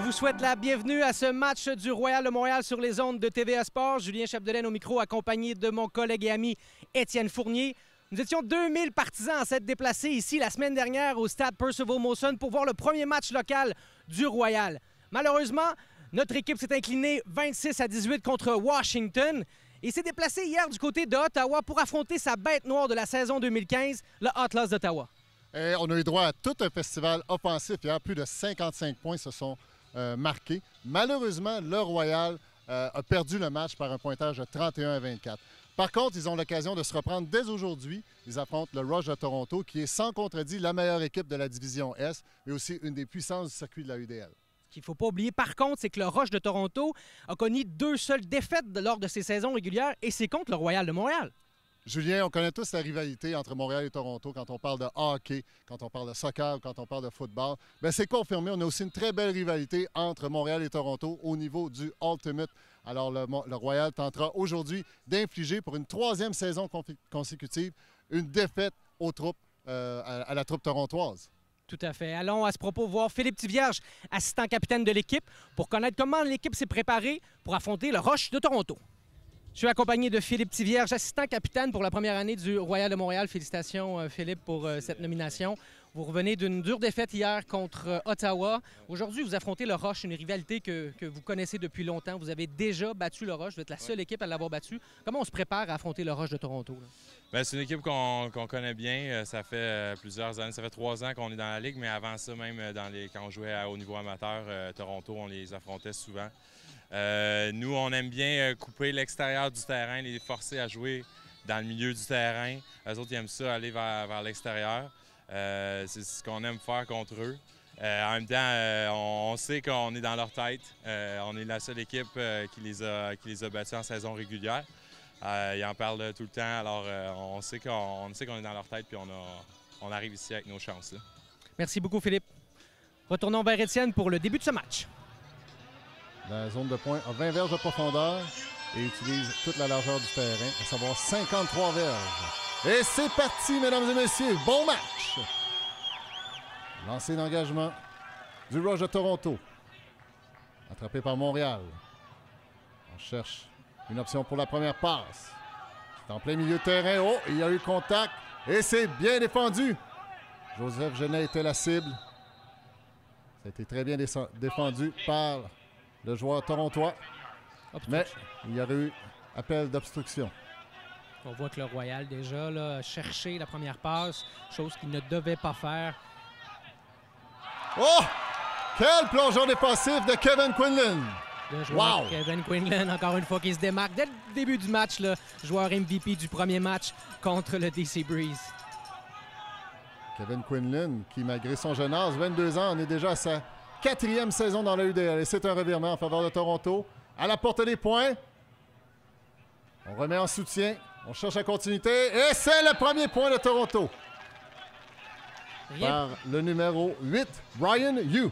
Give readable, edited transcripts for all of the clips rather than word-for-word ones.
vous souhaite la bienvenue à ce match du Royal de Montréal sur les ondes de TVA Sport. Julien Chapdelaine au micro, accompagné de mon collègue et ami Étienne Fournier. Nous étions 2000 partisans à s'être déplacés ici la semaine dernière au stade Percival Molson pour voir le premier match local du Royal. Malheureusement, notre équipe s'est inclinée 26-18 contre Washington et s'est déplacée hier du côté d'Ottawa pour affronter sa bête noire de la saison 2015, le Atlas d'Ottawa. Et on a eu droit à tout un festival offensif. Hier, plus de 55 points se sont marqués. Malheureusement, le Royal a perdu le match par un pointage de 31-24. Par contre, ils ont l'occasion de se reprendre dès aujourd'hui. Ils affrontent le Rush de Toronto, qui est sans contredit la meilleure équipe de la division S, mais aussi une des puissances du circuit de la UDL. Ce qu'il ne faut pas oublier, par contre, c'est que le Rush de Toronto a connu 2 seules défaites lors de ses saisons régulières, et c'est contre le Royal de Montréal. Julien, on connaît tous la rivalité entre Montréal et Toronto quand on parle de hockey, quand on parle de soccer, quand on parle de football. Bien, c'est confirmé. On a aussi une très belle rivalité entre Montréal et Toronto au niveau du Ultimate. Alors, le Royal tentera aujourd'hui d'infliger pour une 3e saison consécutive une défaite aux troupes, à la troupe torontoise. Tout à fait. Allons à ce propos voir Philippe Tivierge, assistant capitaine de l'équipe, pour connaître comment l'équipe s'est préparée pour affronter le Rush de Toronto. Je suis accompagné de Philippe Tivierge, assistant capitaine pour la première année du Royal de Montréal. Félicitations, Philippe, pour cette nomination. Vous revenez d'une dure défaite hier contre Ottawa. Aujourd'hui, vous affrontez le Rush, une rivalité que vous connaissez depuis longtemps. Vous avez déjà battu le Rush. Vous êtes la seule équipe à l'avoir battu. Comment on se prépare à affronter le Rush de Toronto? Bien, c'est une équipe qu'on connaît bien. Ça fait plusieurs années. Ça fait 3 ans qu'on est dans la Ligue, mais avant ça, même quand on jouait au niveau amateur, Toronto, on les affrontait souvent. Nous, on aime bien couper l'extérieur du terrain, les forcer à jouer dans le milieu du terrain. Eux autres, ils aiment ça, aller vers l'extérieur. C'est ce qu'on aime faire contre eux. En même temps, on sait qu'on est dans leur tête. On est la seule équipe qui les a battus en saison régulière. Ils en parlent tout le temps, alors on sait qu'on est dans leur tête puis on arrive ici avec nos chances. Là. Merci beaucoup, Philippe. Retournons vers Étienne pour le début de ce match. La zone de pointe a 20 verges de profondeur et utilise toute la largeur du terrain, à savoir 53 verges. Et c'est parti, mesdames et messieurs. Bon match! Lancé d'engagement du Rush de Toronto. Attrapé par Montréal. On cherche une option pour la première passe. C'est en plein milieu de terrain. Oh, il y a eu contact et c'est bien défendu. Joseph Genet était la cible. Ça a été très bien défendu par le joueur torontois. Mais il y aurait eu appel d'obstruction. On voit que le Royal, déjà, là, a cherché la première passe, chose qu'il ne devait pas faire. Oh! Quel plongeon défensif de Kevin Quinlan! Le joueur Kevin Quinlan, encore une fois, qui se démarque dès le début du match, le joueur MVP du premier match contre le DC Breeze. Kevin Quinlan, qui, malgré son jeune âge, 22 ans, en est déjà à sa 4e saison dans la UDL. Et c'est un revirement en faveur de Toronto. À la portée des points. On remet en soutien. On cherche la continuité. Et c'est le premier point de Toronto. Par le numéro 8, Ryan Yu.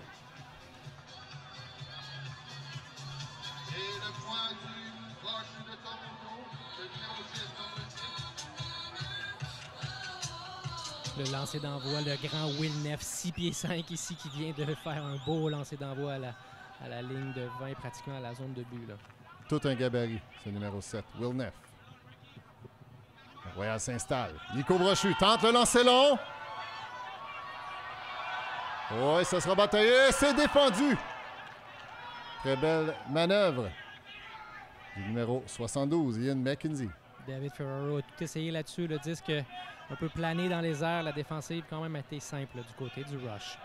Le lancer d'envoi, le grand Will Neff, 6 pieds 5 ici, qui vient de faire un beau lancer d'envoi à la ligne de 20, pratiquement à la zone de but. Là. Tout un gabarit, ce numéro 7, Will Neff. Le Royal s'installe. Nico Brochu tente le lancer long. Oui, ça sera bataillé. C'est défendu. Très belle manœuvre du numéro 72, Ian McKenzie. David Ferraro a tout essayé là-dessus. Le disque un peu plané dans les airs. La défensive quand même a été simple là, du côté du Rush.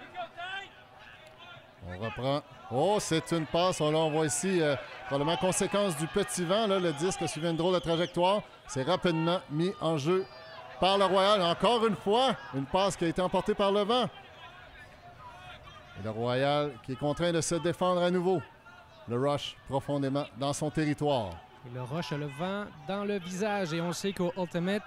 On reprend. Oh, c'est une passe. On voit ici probablement conséquence du petit vent. Là, le disque a suivi une drôle de trajectoire. C'est rapidement mis en jeu par le Royal. Encore une fois, une passe qui a été emportée par le vent. Et le Royal qui est contraint de se défendre à nouveau. Le Rush profondément dans son territoire. Et le Rush a le vent dans le visage. Et on sait qu'au Ultimate,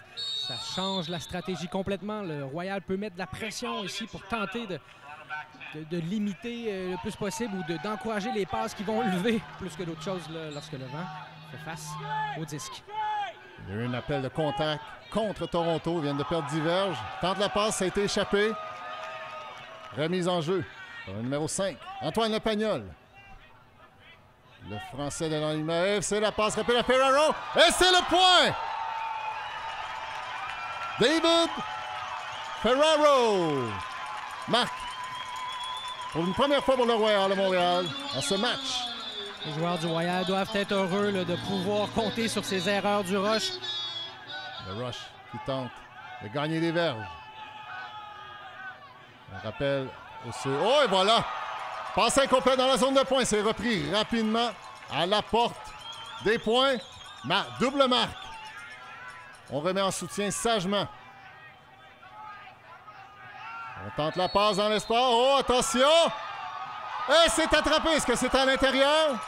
ça change la stratégie complètement. Le Royal peut mettre de la pression ici pour tenter de limiter le plus possible ou d'encourager les passes qui vont lever plus que d'autres choses là, lorsque le vent fait face au disque. Il y a eu un appel de contact contre Toronto. Ils viennent de perdre 10 verges. Tente la passe, ça a été échappé. Remise en jeu par le numéro 5, Antoine Lepagnol. Le Français de l'Anima, c'est la passe rapide à Ferraro. Et c'est le point! David Ferraro marque pour une première fois pour le Royal de Montréal dans ce match. Les joueurs du Royal doivent être heureux là, de pouvoir compter sur ces erreurs du rush. Le rush qui tente de gagner des verges. On rappelle aussi. Oh, et voilà! Passe incomplète dans la zone de points. C'est repris rapidement à la porte des points. Double marque. On remet en soutien sagement. On tente la passe dans l'espace. Oh, attention! Et c'est attrapé. Est-ce que c'est à l'intérieur?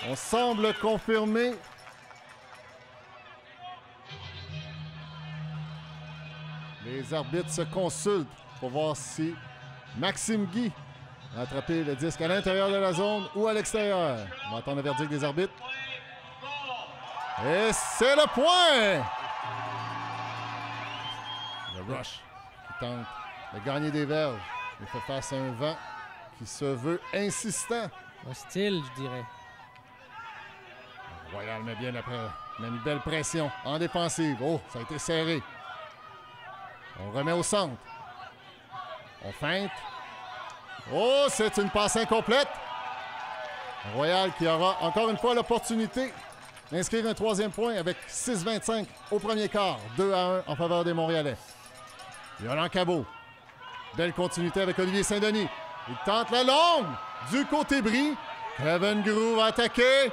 On semble confirmer. Les arbitres se consultent pour voir si Maxime Guy a attrapé le disque à l'intérieur de la zone ou à l'extérieur. On va attendre le verdict des arbitres. Et c'est le point! Le rush qui tente de gagner des verges. Il fait face à un vent qui se veut insistant. Hostile, je dirais. Royal met bien après. Met une belle pression en défensive. Oh, ça a été serré. On remet au centre. On feinte. Oh, c'est une passe incomplète. Royal qui aura encore une fois l'opportunité d'inscrire un troisième point avec 6-25 au premier quart. 2-1 en faveur des Montréalais. Yolande Cabot. Belle continuité avec Olivier Saint-Denis. Il tente la longue du côté bris. Kevin Groux va attaquer.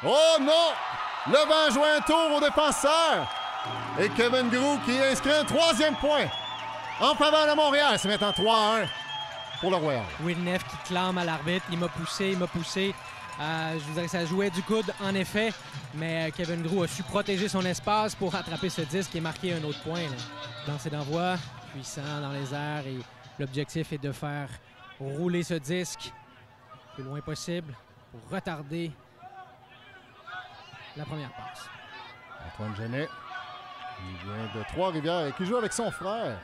Oh non! Le vent joue un tour au défenseur. Et Kevin Groux qui inscrit un troisième point en faveur de Montréal. C'est maintenant 3-1 pour le Royal. Whitney qui clame à l'arbitre. Il m'a poussé. Je vous dirais que ça jouait du coude, en effet. Mais Kevin Groux a su protéger son espace pour rattraper ce disque et marquer un autre point. Lancer d'envoi, puissant dans les airs. Et l'objectif est de faire rouler ce disque le plus loin possible pour retarder la première passe. Antoine Genet, il vient de Trois-Rivières et qui joue avec son frère,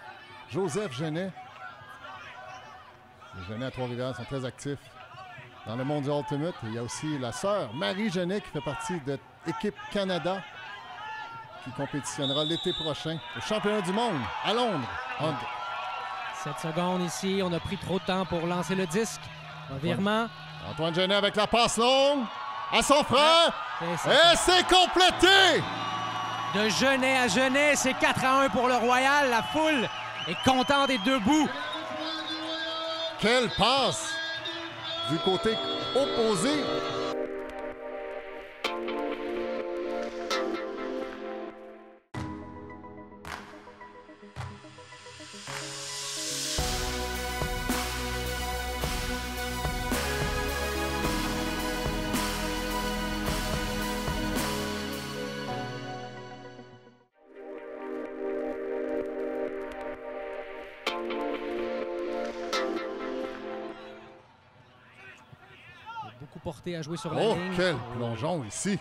Joseph Genet. Les Genet à Trois-Rivières sont très actifs dans le monde du Ultimate. Il y a aussi la sœur Marie Genet qui fait partie de l'équipe Canada qui compétitionnera l'été prochain au championnat du monde à Londres. 7 secondes ici. On a pris trop de temps pour lancer le disque. Revirement. Antoine Genet avec la passe longue à son frère. Et c'est complété! De Genet à Genet, c'est 4-1 pour le Royal. La foule est contente des deux bouts. Quelle passe du côté opposé. Porté à jouer sur la ligne. Oh, quel plongeon ici.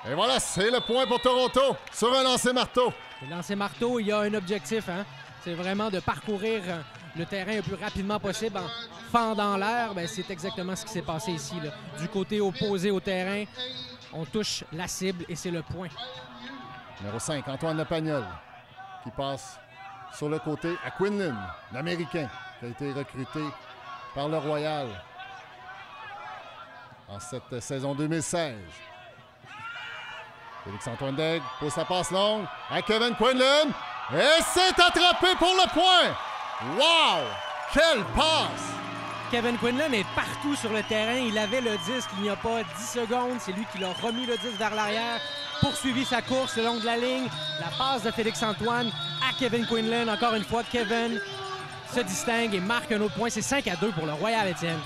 Et voilà, c'est le point pour Toronto sur un lancer marteau. Le lancer marteau, il y a un objectif. Hein? C'est vraiment de parcourir le terrain le plus rapidement possible en fendant l'air. Ben, c'est exactement ce qui s'est passé ici. Là. Du côté opposé au terrain, on touche la cible et c'est le point. Numéro 5, Antoine Lepagnol, qui passe sur le côté à Quinlan, l'Américain, qui a été recruté par le Royal en cette saison 2016. Félix-Antoine Daigle pose sa passe longue à Kevin Quinlan. Et c'est attrapé pour le point! Wow! Quelle passe! Kevin Quinlan est partout sur le terrain. Il avait le disque il n'y a pas 10 secondes. C'est lui qui l'a remis le disque vers l'arrière, poursuivi sa course le long de la ligne. La passe de Félix-Antoine à Kevin Quinlan. Encore une fois, Kevin se distingue et marque un autre point. C'est 5-2 pour le Royal, Étienne.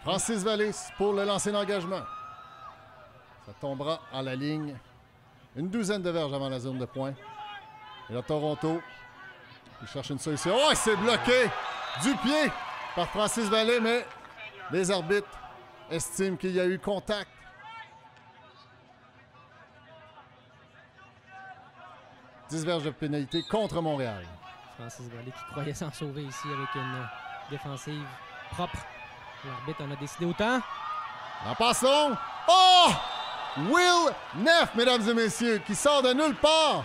Francis Vallée pour le lancer d'engagement. Ça tombera à la ligne. Une douzaine de verges avant la zone de pointe. Et là, Toronto, il cherche une solution. Oh, il s'est bloqué du pied par Francis Vallée, mais les arbitres estiment qu'il y a eu contact. « 10 verges de pénalité contre Montréal. » Francis Vallée qui croyait s'en sauver ici avec une défensive propre. L'arbitre en a décidé autant. En passe longue. Oh! Will Neff, mesdames et messieurs, qui sort de nulle part.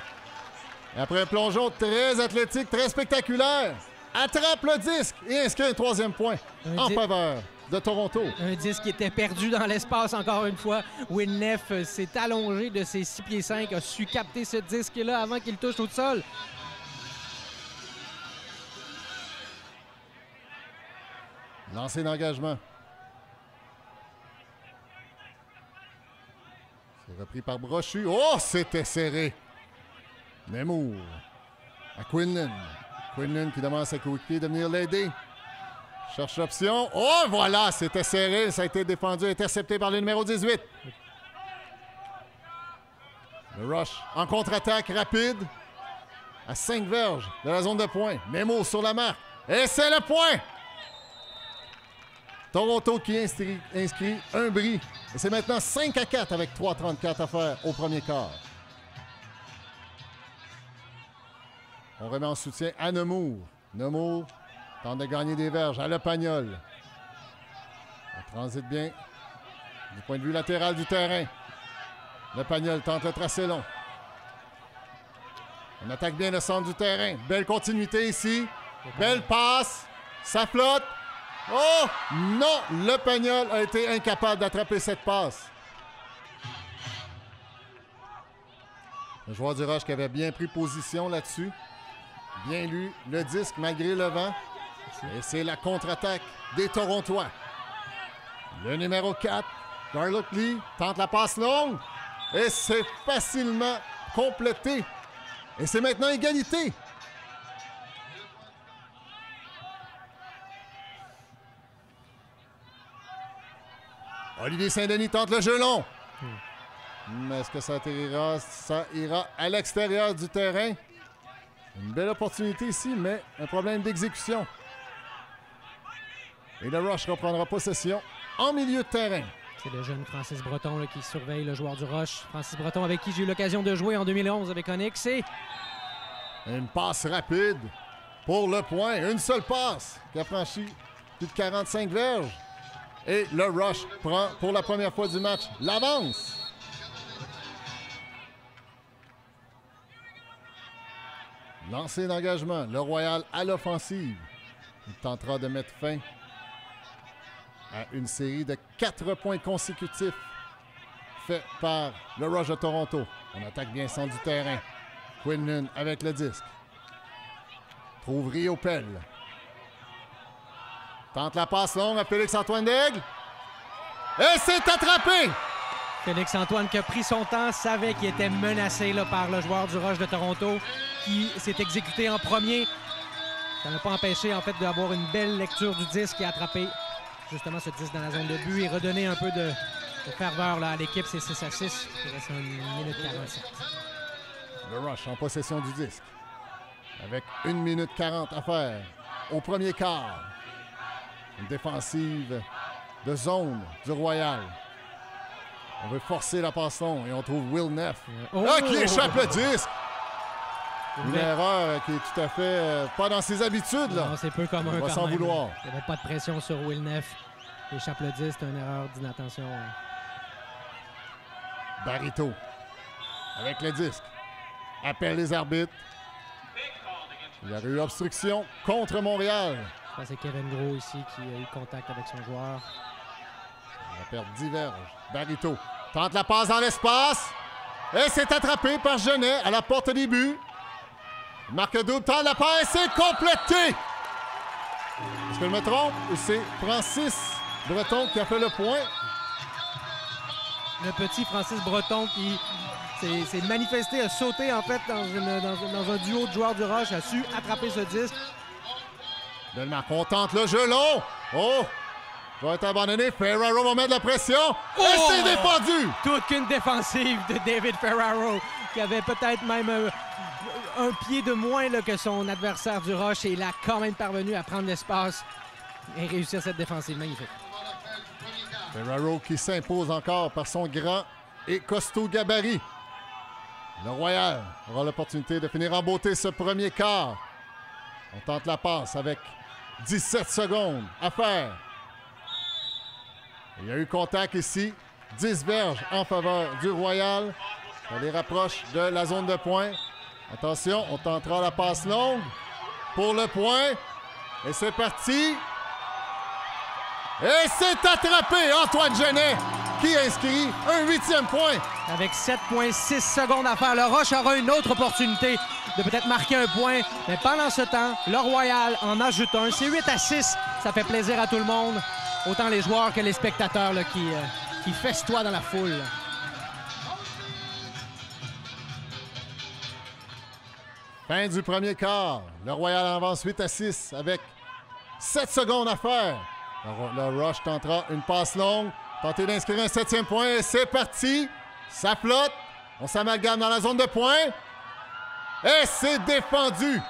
Et après un plongeon très athlétique, très spectaculaire, attrape le disque et inscrit un 3e point en faveur de Toronto. Un disque qui était perdu dans l'espace encore une fois. Will Neff s'est allongé de ses 6 pieds 5, a su capter ce disque-là avant qu'il touche au sol. Lancé d'engagement. C'est repris par Brochu. Oh, c'était serré. Nemours à Quinlan. Quinlan qui demande à sa coéquipier de venir l'aider. Cherche l'option. Oh, voilà, c'était serré. Ça a été défendu, intercepté par le numéro 18. Le rush en contre-attaque rapide à 5 verges de la zone de pointe. Nemours sur la marque. Et c'est le point! Toronto qui inscrit un bris. Et c'est maintenant 5-4 avec 3:34 à faire au premier quart. On remet en soutien à Nemours. Nemours tente de gagner des verges à Le Pagnol. On transite bien du point de vue latéral du terrain. Le Pagnol tente le tracé long. On attaque bien le centre du terrain. Belle continuité ici. Belle passe. Ça flotte. Oh! Non! Le Pagnol a été incapable d'attraper cette passe. Le joueur du Rush qui avait bien pris position là-dessus. Bien lu le disque malgré le vent. Et c'est la contre-attaque des Torontois. Le numéro 4, Garlock Lee, tente la passe longue. Et c'est facilement complété. Et c'est maintenant égalité. Olivier Saint-Denis tente le jeu long. Mais est-ce que ça atterrira? Ça ira à l'extérieur du terrain. Une belle opportunité ici, mais un problème d'exécution. Et le Rush reprendra possession en milieu de terrain. C'est le jeune Francis Breton là, qui surveille le joueur du Rush. Francis Breton avec qui j'ai eu l'occasion de jouer en 2011 avec Onyx. Et une passe rapide pour le point. Une seule passe qui a franchi plus de 45 verges. Et le Rush prend pour la première fois du match l'avance. Lancé d'engagement. Le Royal à l'offensive. Il tentera de mettre fin à une série de 4 points consécutifs faits par le Rush de Toronto. On attaque bien centre du terrain. Quinlan avec le disque. Trouve Rio Pell. Tente la passe longue à Félix-Antoine Daigle. Et c'est attrapé! Félix-Antoine qui a pris son temps, savait qu'il était menacé là, par le joueur du Rush de Toronto qui s'est exécuté en premier. Ça n'a pas empêché en fait d'avoir une belle lecture du disque et attraper justement ce disque dans la zone de but et redonner un peu de ferveur là, à l'équipe. C'est 6-6. Il reste 1 minute 47. Le Rush en possession du disque. Avec 1 minute 40 à faire au premier quart. Une défensive de zone du Royal. On veut forcer la passe longue et on trouve Will Neff. Qui échappe le disque! Une erreur qui est tout à fait pas dans ses habitudes. Là. Non, c'est peu commun on va quand s'en même. vouloir. Il n'y avait pas de pression sur Will Neff. Il échappe le disque, c'est une erreur d'inattention. Barito avec le disque. Appelle les arbitres. Il y a eu obstruction contre Montréal. Je pense que c'est Kevin Gros ici qui a eu contact avec son joueur. Il va perdre 10 verges. Barito tente la passe dans l'espace. Et c'est attrapé par Genet à la porte des buts. Marque double, tente la passe, c'est complété. Est-ce que je me trompe? C'est Francis Breton qui a fait le point. Le petit Francis Breton qui s'est manifesté, a sauté en fait dans un duo de joueurs du Rush, a su attraper ce disque. Belle marque, on tente le jeu long. Oh! Va être abandonné. Ferraro va mettre la pression. Et c'est défendu! Toute qu'une défensive de David Ferraro qui avait peut-être même un pied de moins là, que son adversaire du Rush et il a quand même parvenu à prendre l'espace et réussir cette défensive magnifique. Ferraro qui s'impose encore par son grand et costaud gabarit. Le Royal aura l'opportunité de finir en beauté ce premier quart. On tente la passe avec 17 secondes à faire. Il y a eu contact ici. 10 verges en faveur du Royal. Ça les rapproche de la zone de poing. Attention, on tentera la passe longue pour le point. Et c'est parti. Et c'est attrapé, Antoine Genet qui inscrit un 8e point. Avec 7,6 secondes à faire, le Roche aura une autre opportunité de peut-être marquer un point. Mais pendant ce temps, le Royal en ajoute un. C'est 8-6. Ça fait plaisir à tout le monde. Autant les joueurs que les spectateurs là, qui festoient dans la foule. Fin du premier quart. Le Royal avance 8-6 avec 7 secondes à faire. Le Rush tentera une passe longue. Tenter d'inscrire un 7e point. Et c'est parti. Ça flotte. On s'amalgame dans la zone de poing. Et c'est défendu.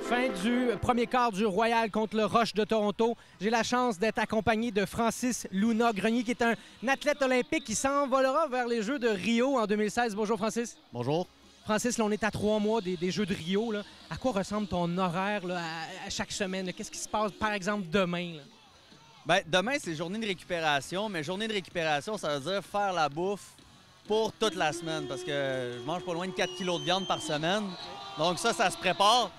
Fin du premier quart du Royal contre le Rush de Toronto. J'ai la chance d'être accompagné de Francis Luna-Grenier, qui est un athlète olympique qui s'envolera vers les Jeux de Rio en 2016. Bonjour, Francis. Bonjour. Francis, là, on est à 3 mois des Jeux de Rio. Là. À quoi ressemble ton horaire là, à chaque semaine? Qu'est-ce qui se passe, par exemple, demain? Là? Bien, demain, c'est journée de récupération, mais journée de récupération, ça veut dire faire la bouffe pour toute la semaine, parce que je mange pas loin de 4 kilos de viande par semaine. Donc ça se prépare.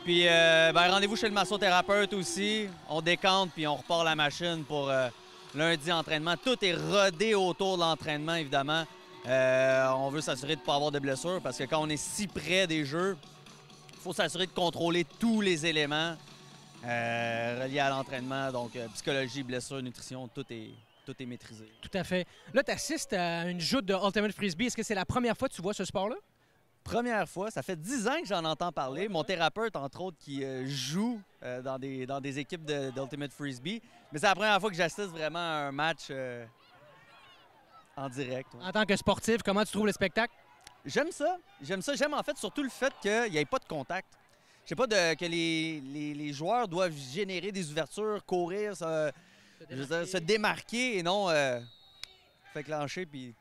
Puis rendez-vous chez le massothérapeute aussi. On décante, puis on repart la machine pour lundi entraînement. Tout est rodé autour de l'entraînement, évidemment. On veut s'assurer de ne pas avoir de blessures, parce que quand on est si près des Jeux, il faut s'assurer de contrôler tous les éléments reliés à l'entraînement. Donc, psychologie, blessures, nutrition, tout est maîtrisé. Tout à fait. Là, tu assistes à une joute de Ultimate Frisbee. Est-ce que c'est la première fois que tu vois ce sport-là? Première fois, ça fait 10 ans que j'en entends parler. Mon thérapeute, entre autres, qui joue dans des équipes d'Ultimate Frisbee. Mais c'est la première fois que j'assiste vraiment à un match en direct. Ouais. En tant que sportif, comment tu trouves le spectacle? J'aime ça. J'aime en fait surtout le fait qu'il n'y ait pas de contact. Je sais pas que les joueurs doivent générer des ouvertures, courir, se démarquer et non fait clencher puis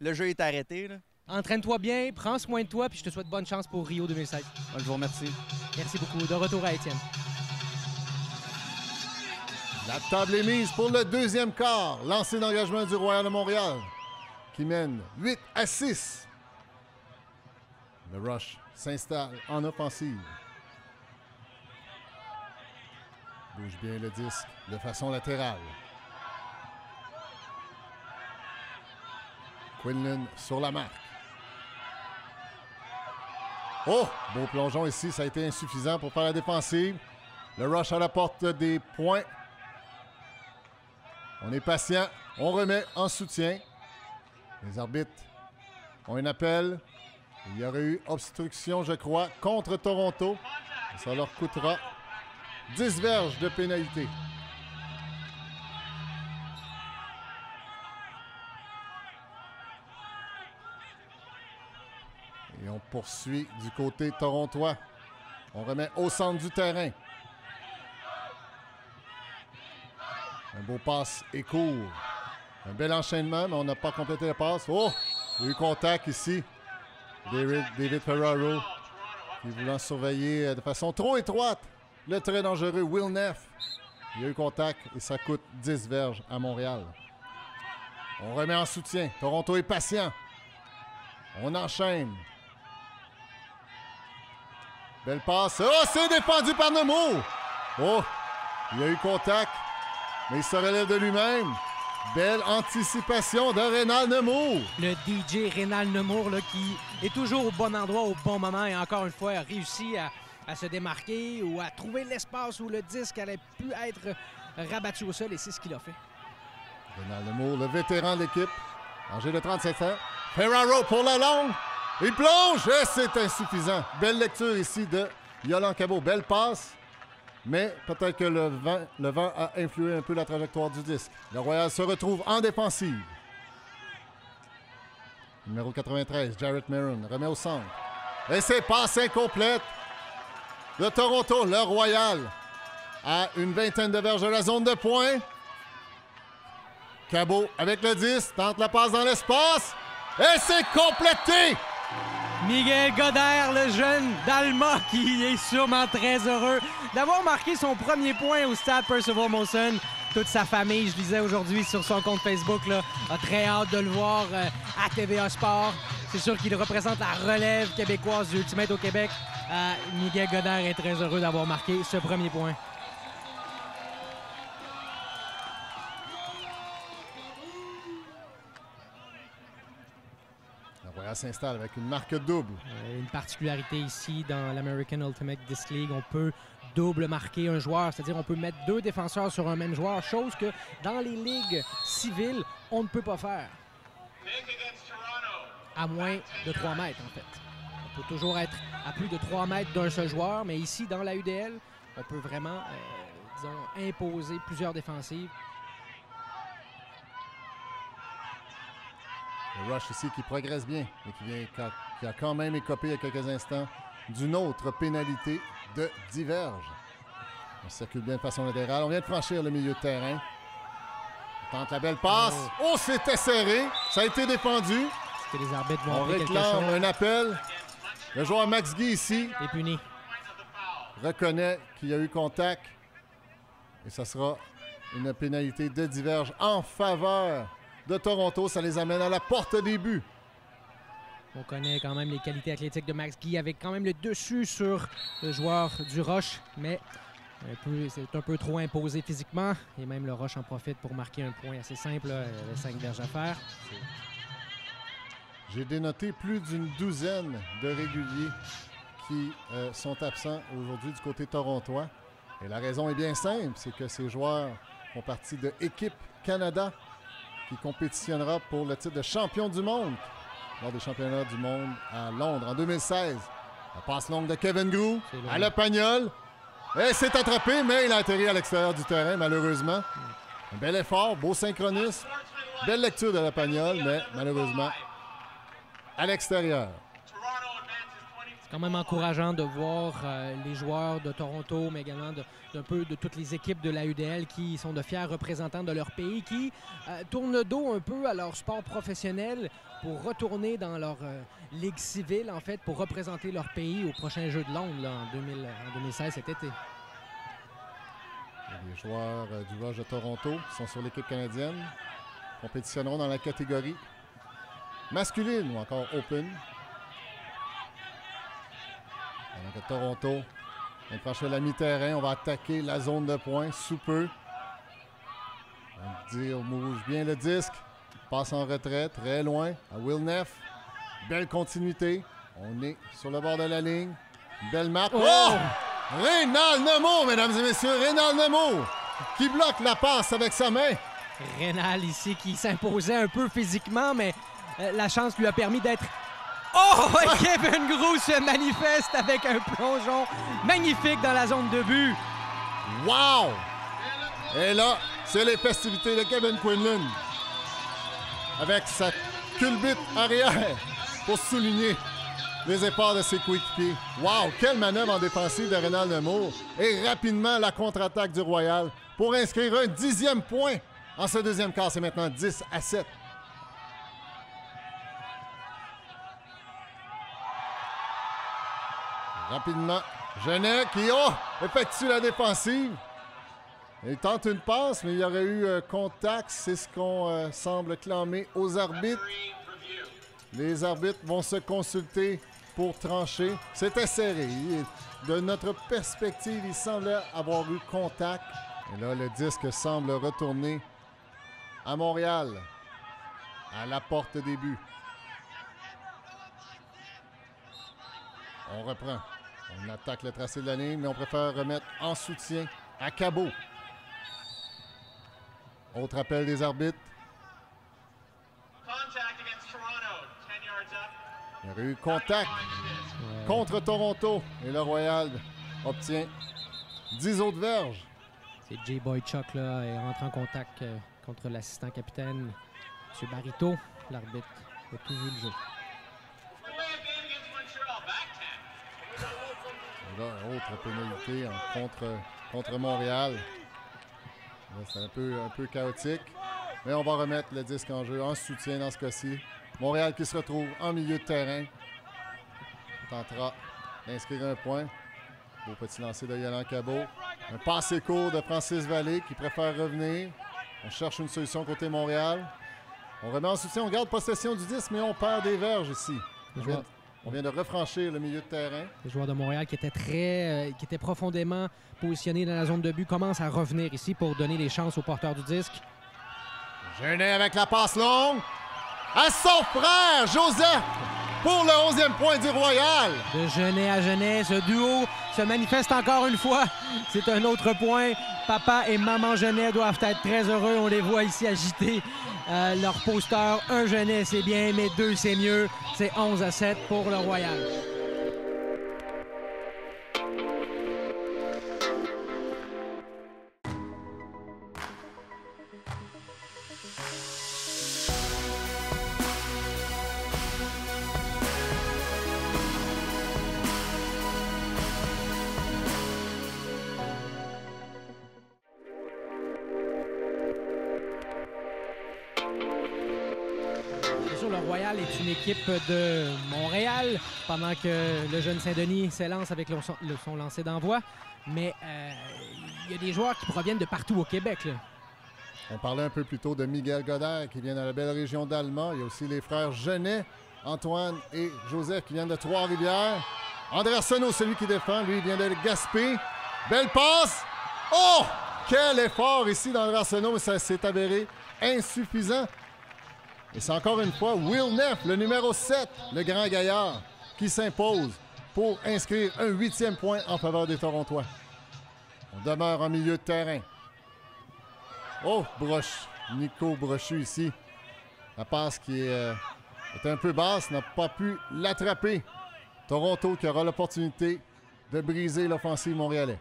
le jeu est arrêté. Là. Entraîne-toi bien, prends soin de toi, puis je te souhaite bonne chance pour Rio 2016. Je vous remercie. Merci beaucoup. De retour à Étienne. La table est mise pour le deuxième quart. Lancé d'engagement du Royal de Montréal qui mène 8-6. Le Rush s'installe en offensive. Bouge bien le disque de façon latérale. Quinlan sur la marque. Oh! Beau plongeon ici, ça a été insuffisant pour faire la défensive. Le Rush à la porte des points. On est patient, on remet en soutien. Les arbitres ont un appel. Il y aurait eu obstruction, je crois, contre Toronto. Ça leur coûtera 10 verges de pénalité. Et on poursuit du côté torontois. On remet au centre du terrain. Un beau passe et court. Un bel enchaînement, mais on n'a pas complété la passe. Oh! Il y a eu contact ici. David Ferraro qui voulant surveiller de façon trop étroite le très dangereux Will Neff. Il y a eu contact et ça coûte 10 verges à Montréal. On remet en soutien. Toronto est patient. On enchaîne. Belle passe. Oh, c'est défendu par Nemours. Oh, il y a eu contact, mais il se relève de lui-même. Belle anticipation de Rénal Nemours. Le DJ Rénal Nemours là, qui est toujours au bon endroit au bon moment et encore une fois a réussi à se démarquer ou à trouver l'espace où le disque allait pu être rabattu au sol et c'est ce qu'il a fait. Rénal Nemours, le vétéran de l'équipe, âgé de 37 ans. Ferraro pour la longue. Il plonge et c'est insuffisant. Belle lecture ici de Yolan Cabot, belle passe, mais peut-être que le vent a influé un peu la trajectoire du disque. Le Royal se retrouve en défensive. Numéro 93, Jarrett Maroon, remet au centre. Et c'est passe incomplète de Toronto. Le Royal à une vingtaine de verges de la zone de points. Cabot avec le 10, tente la passe dans l'espace. Et c'est complété! Miguel Godert, le jeune d'Alma, qui est sûrement très heureux d'avoir marqué son premier point au stade Percival Molson. Toute sa famille, je disais aujourd'hui sur son compte Facebook, là, a très hâte de le voir à TVA Sport. C'est sûr qu'il représente la relève québécoise du Ultimate au Québec. Miguel Godert est très heureux d'avoir marqué ce premier point. Le Royal s'installe avec une marque double. Une particularité ici dans l'American Ultimate Disc League, on peut double marquer un joueur, c'est-à-dire on peut mettre deux défenseurs sur un même joueur, chose que dans les ligues civiles, on ne peut pas faire. À moins de 3 mètres, en fait. On peut toujours être à plus de 3 mètres d'un seul joueur, mais ici, dans la UDL, on peut vraiment, disons, imposer plusieurs défensives. Le rush ici qui progresse bien et qui a quand même écopé il y a quelques instants d'une autre pénalité de 10 verges. On circule bien de façon latérale. On vient de franchir le milieu de terrain. On tente la belle passe. Oh, c'était serré. Ça a été défendu. Est-ce que les arbitres vont On appeler quelque réclame chose? un appel. Le joueur Max Guy ici est puni. reconnaît qu'il y a eu contact. Et ça sera une pénalité de 10 verges en faveur de Toronto. Ça les amène à la porte des buts. On connaît quand même les qualités athlétiques de Max Guy avec quand même le dessus sur le joueur du Roche, mais c'est un peu trop imposé physiquement. Et même le Roche en profite pour marquer un point assez simple. Là. Il y avait 5 verges à faire. J'ai dénoté plus d'une douzaine de réguliers qui sont absents aujourd'hui du côté torontois. Et la raison est bien simple, c'est que ces joueurs font partie de Équipe Canada qui compétitionnera pour le titre de champion du monde lors des championnats du monde à Londres en 2016. La passe longue de Kevin Grou à Le Pagnol. Et c'est attrapé, mais il a atterri à l'extérieur du terrain, malheureusement. Un bel effort, beau synchronisme. Belle lecture de Le Pagnol, mais malheureusement, à l'extérieur. C'est quand même encourageant de voir les joueurs de Toronto, mais également d'un peu de toutes les équipes de la UDL qui sont de fiers représentants de leur pays, qui tournent le dos un peu à leur sport professionnel pour retourner dans leur ligue civile, en fait, pour représenter leur pays au prochain Jeux de Londres là, en 2016, cet été. Les joueurs du Rush de Toronto qui sont sur l'équipe canadienne compétitionneront dans la catégorie masculine ou encore open. Alors que Toronto vient de franchir la mi-terrain, on va attaquer la zone de points sous peu. On bouge bien le disque. Passe en retrait, très loin, à Will Neff. Belle continuité. On est sur le bord de la ligne. Belle marque. Oh! Rénal Nemo, mesdames et messieurs, Rénal Nemo qui bloque la passe avec sa main. Rénal ici qui s'imposait un peu physiquement, mais la chance lui a permis d'être... Oh! Kevin Grou se manifeste avec un plongeon magnifique dans la zone de but. Wow! Et là, c'est les festivités de Kevin Quinlan avec sa culbute arrière pour souligner les efforts de ses coéquipiers. Wow! Quelle manœuvre en défensive de Rénal Nemo. Et rapidement, la contre-attaque du Royal pour inscrire un 10e point en ce deuxième quart. C'est maintenant 10-7. Rapidement, Genet qui effectue la défensive. Il tente une passe, mais il y aurait eu contact. C'est ce qu'on semble clamer aux arbitres. Les arbitres vont se consulter pour trancher. C'était serré. De notre perspective, il semblait avoir eu contact. Et là, le disque semble retourner à Montréal, à la porte des buts. On reprend. On attaque le tracé de la ligne, mais on préfère remettre en soutien à Cabot. Autre appel des arbitres. Il y aurait eu contact contre Toronto. Et le Royal obtient 10 autres verges. C'est Jay Boychuk là, et rentre en contact contre l'assistant capitaine, M. Barito. L'arbitre a tout vu le jeu. Et là, autre pénalité contre Montréal. C'est un peu chaotique. Mais on va remettre le disque en jeu en soutien dans ce cas-ci. Montréal qui se retrouve en milieu de terrain. On tentera d'inscrire un point. Beau petit lancer de Yolande Cabot. Un passé court de Francis Vallée qui préfère revenir. On cherche une solution côté Montréal. On remet en soutien, on garde possession du disque, mais on perd des verges ici. On vient de refranchir le milieu de terrain. Les joueurs de Montréal qui étaient profondément positionnés dans la zone de but commencent à revenir ici pour donner les chances aux porteurs du disque. Genet avec la passe longue. À son frère, Joseph, pour le 11e point du Royal. De Genet à Genet, ce duo se manifeste encore une fois. C'est un autre point. Papa et maman Genet doivent être très heureux. On les voit ici agiter leur poster. Un Genet, c'est bien, mais deux, c'est mieux. C'est 11-7 pour le Royal. Le Royal est une équipe de Montréal pendant que le jeune Saint-Denis s'élance avec son lancer d'envoi. Mais il y a des joueurs qui proviennent de partout au Québec. Là. On parlait un peu plus tôt de Miguel Godard qui vient de la belle région d'Alma. Il y a aussi les frères Genet, Antoine et Joseph qui viennent de Trois-Rivières. André Arsenault, celui qui défend, lui, vient de Gaspé. Belle passe! Oh! Quel effort ici d'André Arsenault, mais ça s'est avéré insuffisant. Et c'est encore une fois Will Neff, le numéro 7, le grand gaillard, qui s'impose pour inscrire un 8e point en faveur des Torontois. On demeure en milieu de terrain. Oh, Nico Brochu ici. La passe qui est un peu basse, n'a pas pu l'attraper. Toronto qui aura l'opportunité de briser l'offensive montréalais.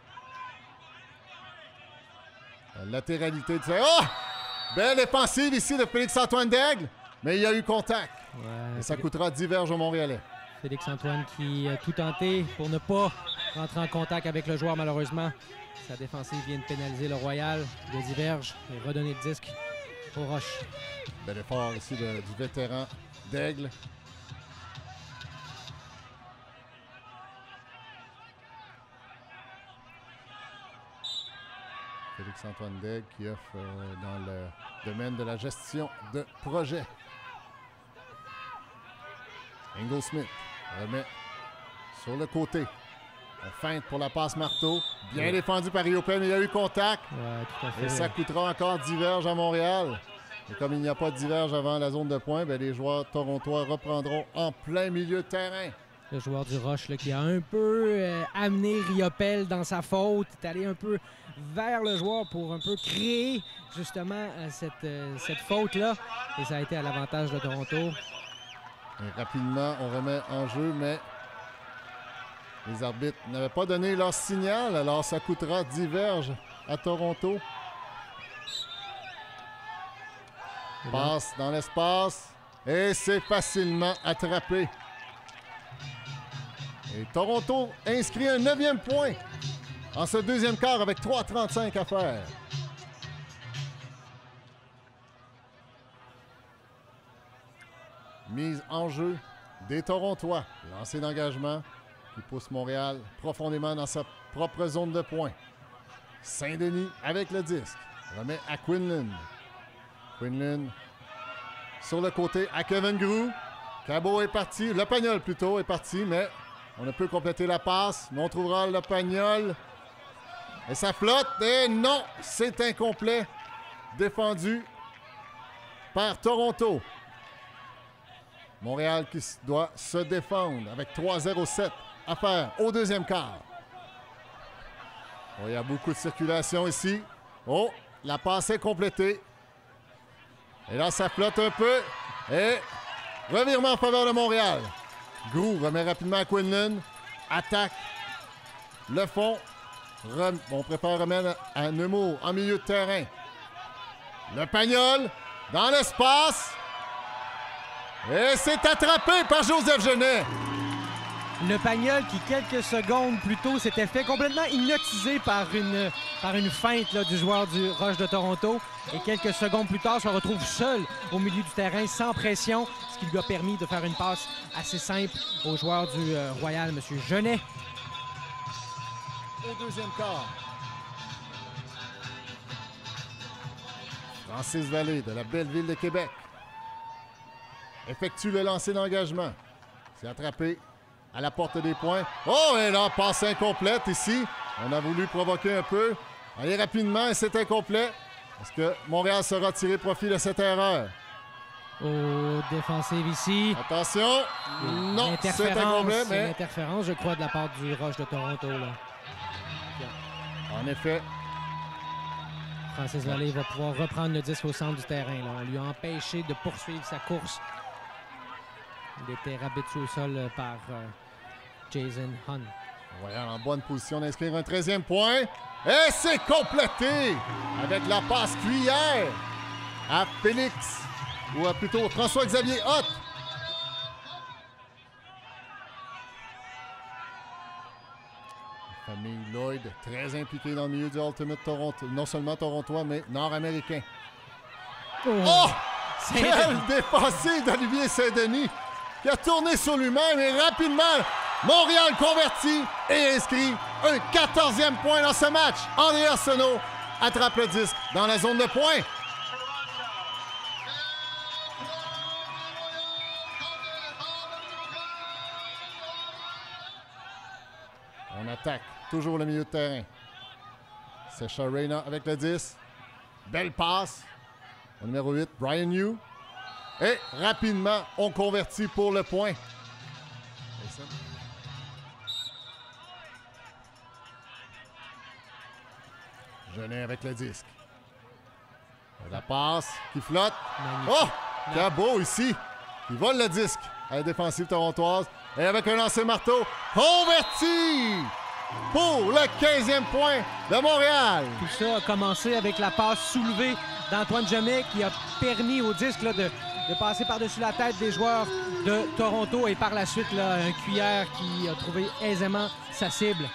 La latéralité de... Oh! Belle défensive ici de Félix-Antoine Daigle. Mais il y a eu contact. Ouais, et ça coûtera 10 verges aux Montréalais. Félix-Antoine qui a tout tenté pour ne pas rentrer en contact avec le joueur, malheureusement. Sa défensive vient de pénaliser le Royal de 10 verges et redonner le disque au Roche. Bel effort ici du vétéran Daigle. Félix-Antoine Daigle qui offre dans le domaine de la gestion de projet. Ingo Smith remet sur le côté. On feinte pour la passe marteau. Bien défendu par Rio Pen, mais il y a eu contact. Ouais, tout à fait. Et ça coûtera encore 10 verges à Montréal. Et comme il n'y a pas de 10 verges avant la zone de points, bien, les joueurs torontois reprendront en plein milieu de terrain. Le joueur du Roche là, qui a un peu amené Riopel dans sa faute, est allé un peu vers le joueur pour un peu créer justement cette faute-là. Et ça a été à l'avantage de Toronto. Et rapidement, on remet en jeu, mais les arbitres n'avaient pas donné leur signal, alors ça coûtera 10 verges à Toronto. Passe dans l'espace et c'est facilement attrapé. Et Toronto inscrit un 9e point en ce deuxième quart avec 3:35 à faire. Mise en jeu des Torontois. Lancé d'engagement qui pousse Montréal profondément dans sa propre zone de points. Saint-Denis avec le disque. Remet à Quinlan. Quinlan sur le côté à Kevin Groux. Cabot est parti. Le Pagnol plutôt est parti, mais on ne peut compléter la passe. Mais on trouvera le Pagnol. Et ça flotte. Et non, c'est incomplet. Défendu par Toronto. Montréal qui doit se défendre avec 3:07 à faire au deuxième quart. Oh, il y a beaucoup de circulation ici. Oh, la passe est complétée. Et là, ça flotte un peu. Et revirement en faveur de Montréal. Groux remet rapidement à Quinlan. Attaque le fond. On prépare remettre à Nemours en milieu de terrain. Le Pagnol dans l'espace. Et c'est attrapé par Joseph Genet. Le Pagnol qui, quelques secondes plus tôt, s'était fait complètement hypnotiser par une feinte là, du joueur du Rush de Toronto. Et quelques secondes plus tard, se retrouve seul au milieu du terrain, sans pression, ce qui lui a permis de faire une passe assez simple au joueur du Royal, M. Genet. Au deuxième quart. Francis Vallée de la belle ville de Québec effectue le lancer d'engagement. C'est attrapé à la porte des points. Oh, et là, passe incomplète ici. On a voulu provoquer un peu. Allez rapidement et c'est incomplet. Parce que Montréal saura tirer profit de cette erreur. Au défensif ici. Attention. Non, c'est incomplet, mais... L'interférence, je crois, de la part du Rush de Toronto. Là. En effet. Francis Vallée va pouvoir reprendre le disque au centre du terrain. Là. On lui a empêché de poursuivre sa course. Il était rabattu au sol par Jason Hunt. Royal en bonne position d'inscrire un 13e point. Et c'est complété avec la passe cuillère à Félix, ou plutôt François-Xavier Hutt. La famille Lloyd, très impliquée dans le milieu du Ultimate Toronto, non seulement torontois, mais nord-américain. Oh! Quelle défensive d'Olivier Saint-Denis qui a tourné sur lui-même et rapidement, Montréal converti et inscrit un 14e point dans ce match. André Arsenault attrape le disque dans la zone de points. On attaque toujours le milieu de terrain. C'est Sharena avec le 10. Belle passe. Au numéro 8, Brian Yu. Et rapidement, on convertit pour le point. Genet avec le disque. La passe qui flotte. Magnifique. Oh! Cabot ici, qui vole le disque à la défensive torontoise. Et avec un lancer marteau, converti pour le 15e point de Montréal. Tout ça a commencé avec la passe soulevée d'Antoine Genet qui a permis au disque là, de passer par-dessus la tête des joueurs de Toronto et par la suite, là, un cuillère qui a trouvé aisément sa cible.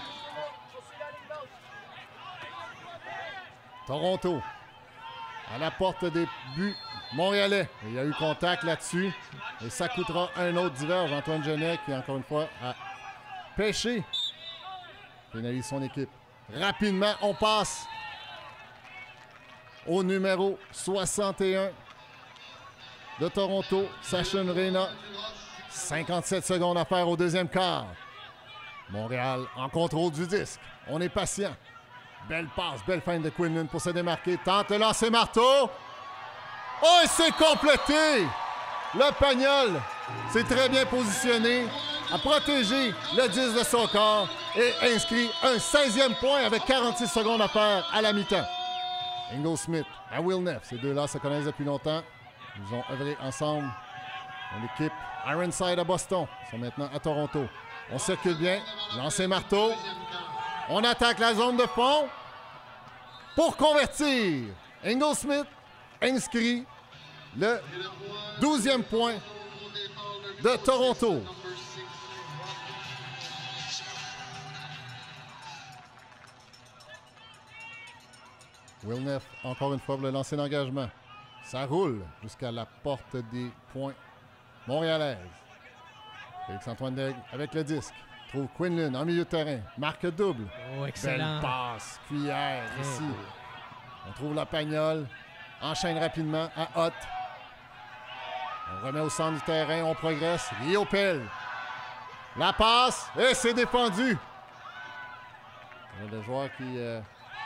Toronto à la porte des buts montréalais. Il y a eu contact là-dessus et ça coûtera un autre diverge. Antoine Genet qui, encore une fois, a pêché. Pénalise son équipe. Rapidement, on passe au numéro 61 de Toronto, Sachin Reyna. 57 secondes à faire au deuxième quart. Montréal en contrôle du disque. On est patient. Belle passe, belle feinte de Quinlan pour se démarquer. Tente le lancer marteau. Oh, et c'est complété! Le Pagnol s'est très bien positionné, a protégé le 10 de son corps et inscrit un 16e point avec 46 secondes à faire à la mi-temps. Ingo Smith à Will Neff. Ces deux-là se connaissent depuis longtemps. Ils ont œuvré ensemble dans l'équipe Ironside à Boston. Ils sont maintenant à Toronto. On circule bien. Lancer marteau. On attaque la zone de fond pour convertir. Ingo Smith inscrit le 12e point de Toronto. Will Neff, encore une fois, pour le lancer d'engagement. Ça roule jusqu'à la porte des points montréalaises. Félix-Antoine Daigle avec le disque. Trouve Quinlan en milieu de terrain. Marque double. Oh, excellent. Belle passe. Cuillère ici. On trouve la Pagnol. Enchaîne rapidement à Hutt. On remet au centre du terrain. On progresse. Rio Pell. La passe. Et c'est défendu. Le joueur qui...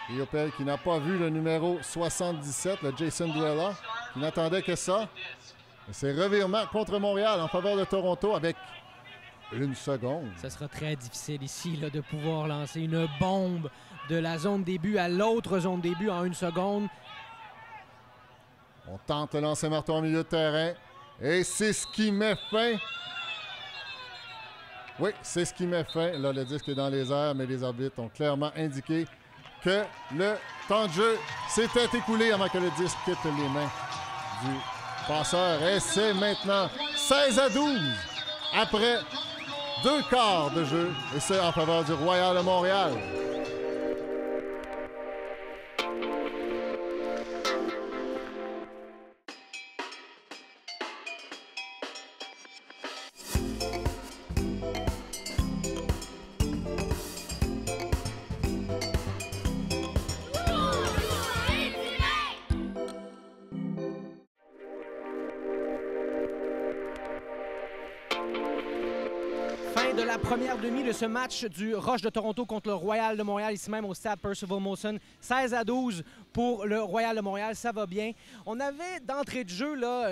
Rio Pell qui n'a pas vu le numéro 77, le Jason Duella, qui n'attendait que ça. Et c'est revirement contre Montréal en faveur de Toronto avec une seconde. Ça sera très difficile ici là, de pouvoir lancer une bombe de la zone début à l'autre zone début en une seconde. On tente de lancer marteau en milieu de terrain. Et c'est ce qui met fin Oui, c'est ce qui met fin. Là, le disque est dans les airs, mais les arbitres ont clairement indiqué que le temps de jeu s'était écoulé avant que le disque quitte les mains du passeur. Et c'est maintenant 16-12 après 2 quarts de jeu, et c'est en faveur du Royal de Montréal. Fin de la première demi de ce match du Rush de Toronto contre le Royal de Montréal, ici même au stade Percival Molson. 16-12 pour le Royal de Montréal, ça va bien. On avait d'entrée de jeu là,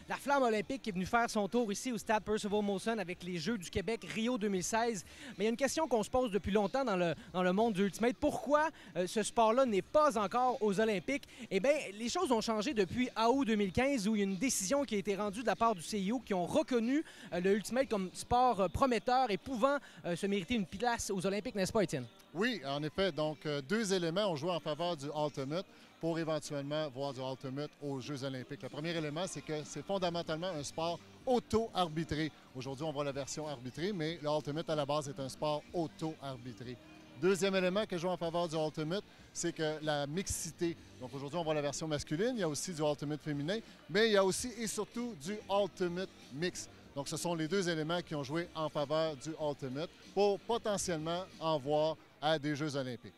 la flamme olympique qui est venue faire son tour ici au stade Percival Molson avec les Jeux du Québec Rio 2016. Mais il y a une question qu'on se pose depuis longtemps dans le monde du Ultimate. Pourquoi ce sport-là n'est pas encore aux Olympiques? Eh bien, les choses ont changé depuis août 2015 où il y a une décision qui a été rendue de la part du CIO qui ont reconnu le Ultimate comme sport prometteur et pouvant se mériter une place aux Olympiques, n'est-ce pas, Étienne? Oui, en effet. Donc, 2 éléments ont joué en faveur du Ultimate pour éventuellement voir du Ultimate aux Jeux olympiques. Le premier élément, c'est que c'est fondamentalement un sport auto-arbitré. Aujourd'hui, on voit la version arbitrée, mais le Ultimate, à la base, est un sport auto-arbitré. Deuxième élément que joue en faveur du Ultimate, c'est que la mixité. Donc aujourd'hui, on voit la version masculine, il y a aussi du Ultimate féminin, mais il y a aussi et surtout du Ultimate Mix. Donc ce sont les 2 éléments qui ont joué en faveur du Ultimate pour potentiellement en voir à des Jeux olympiques.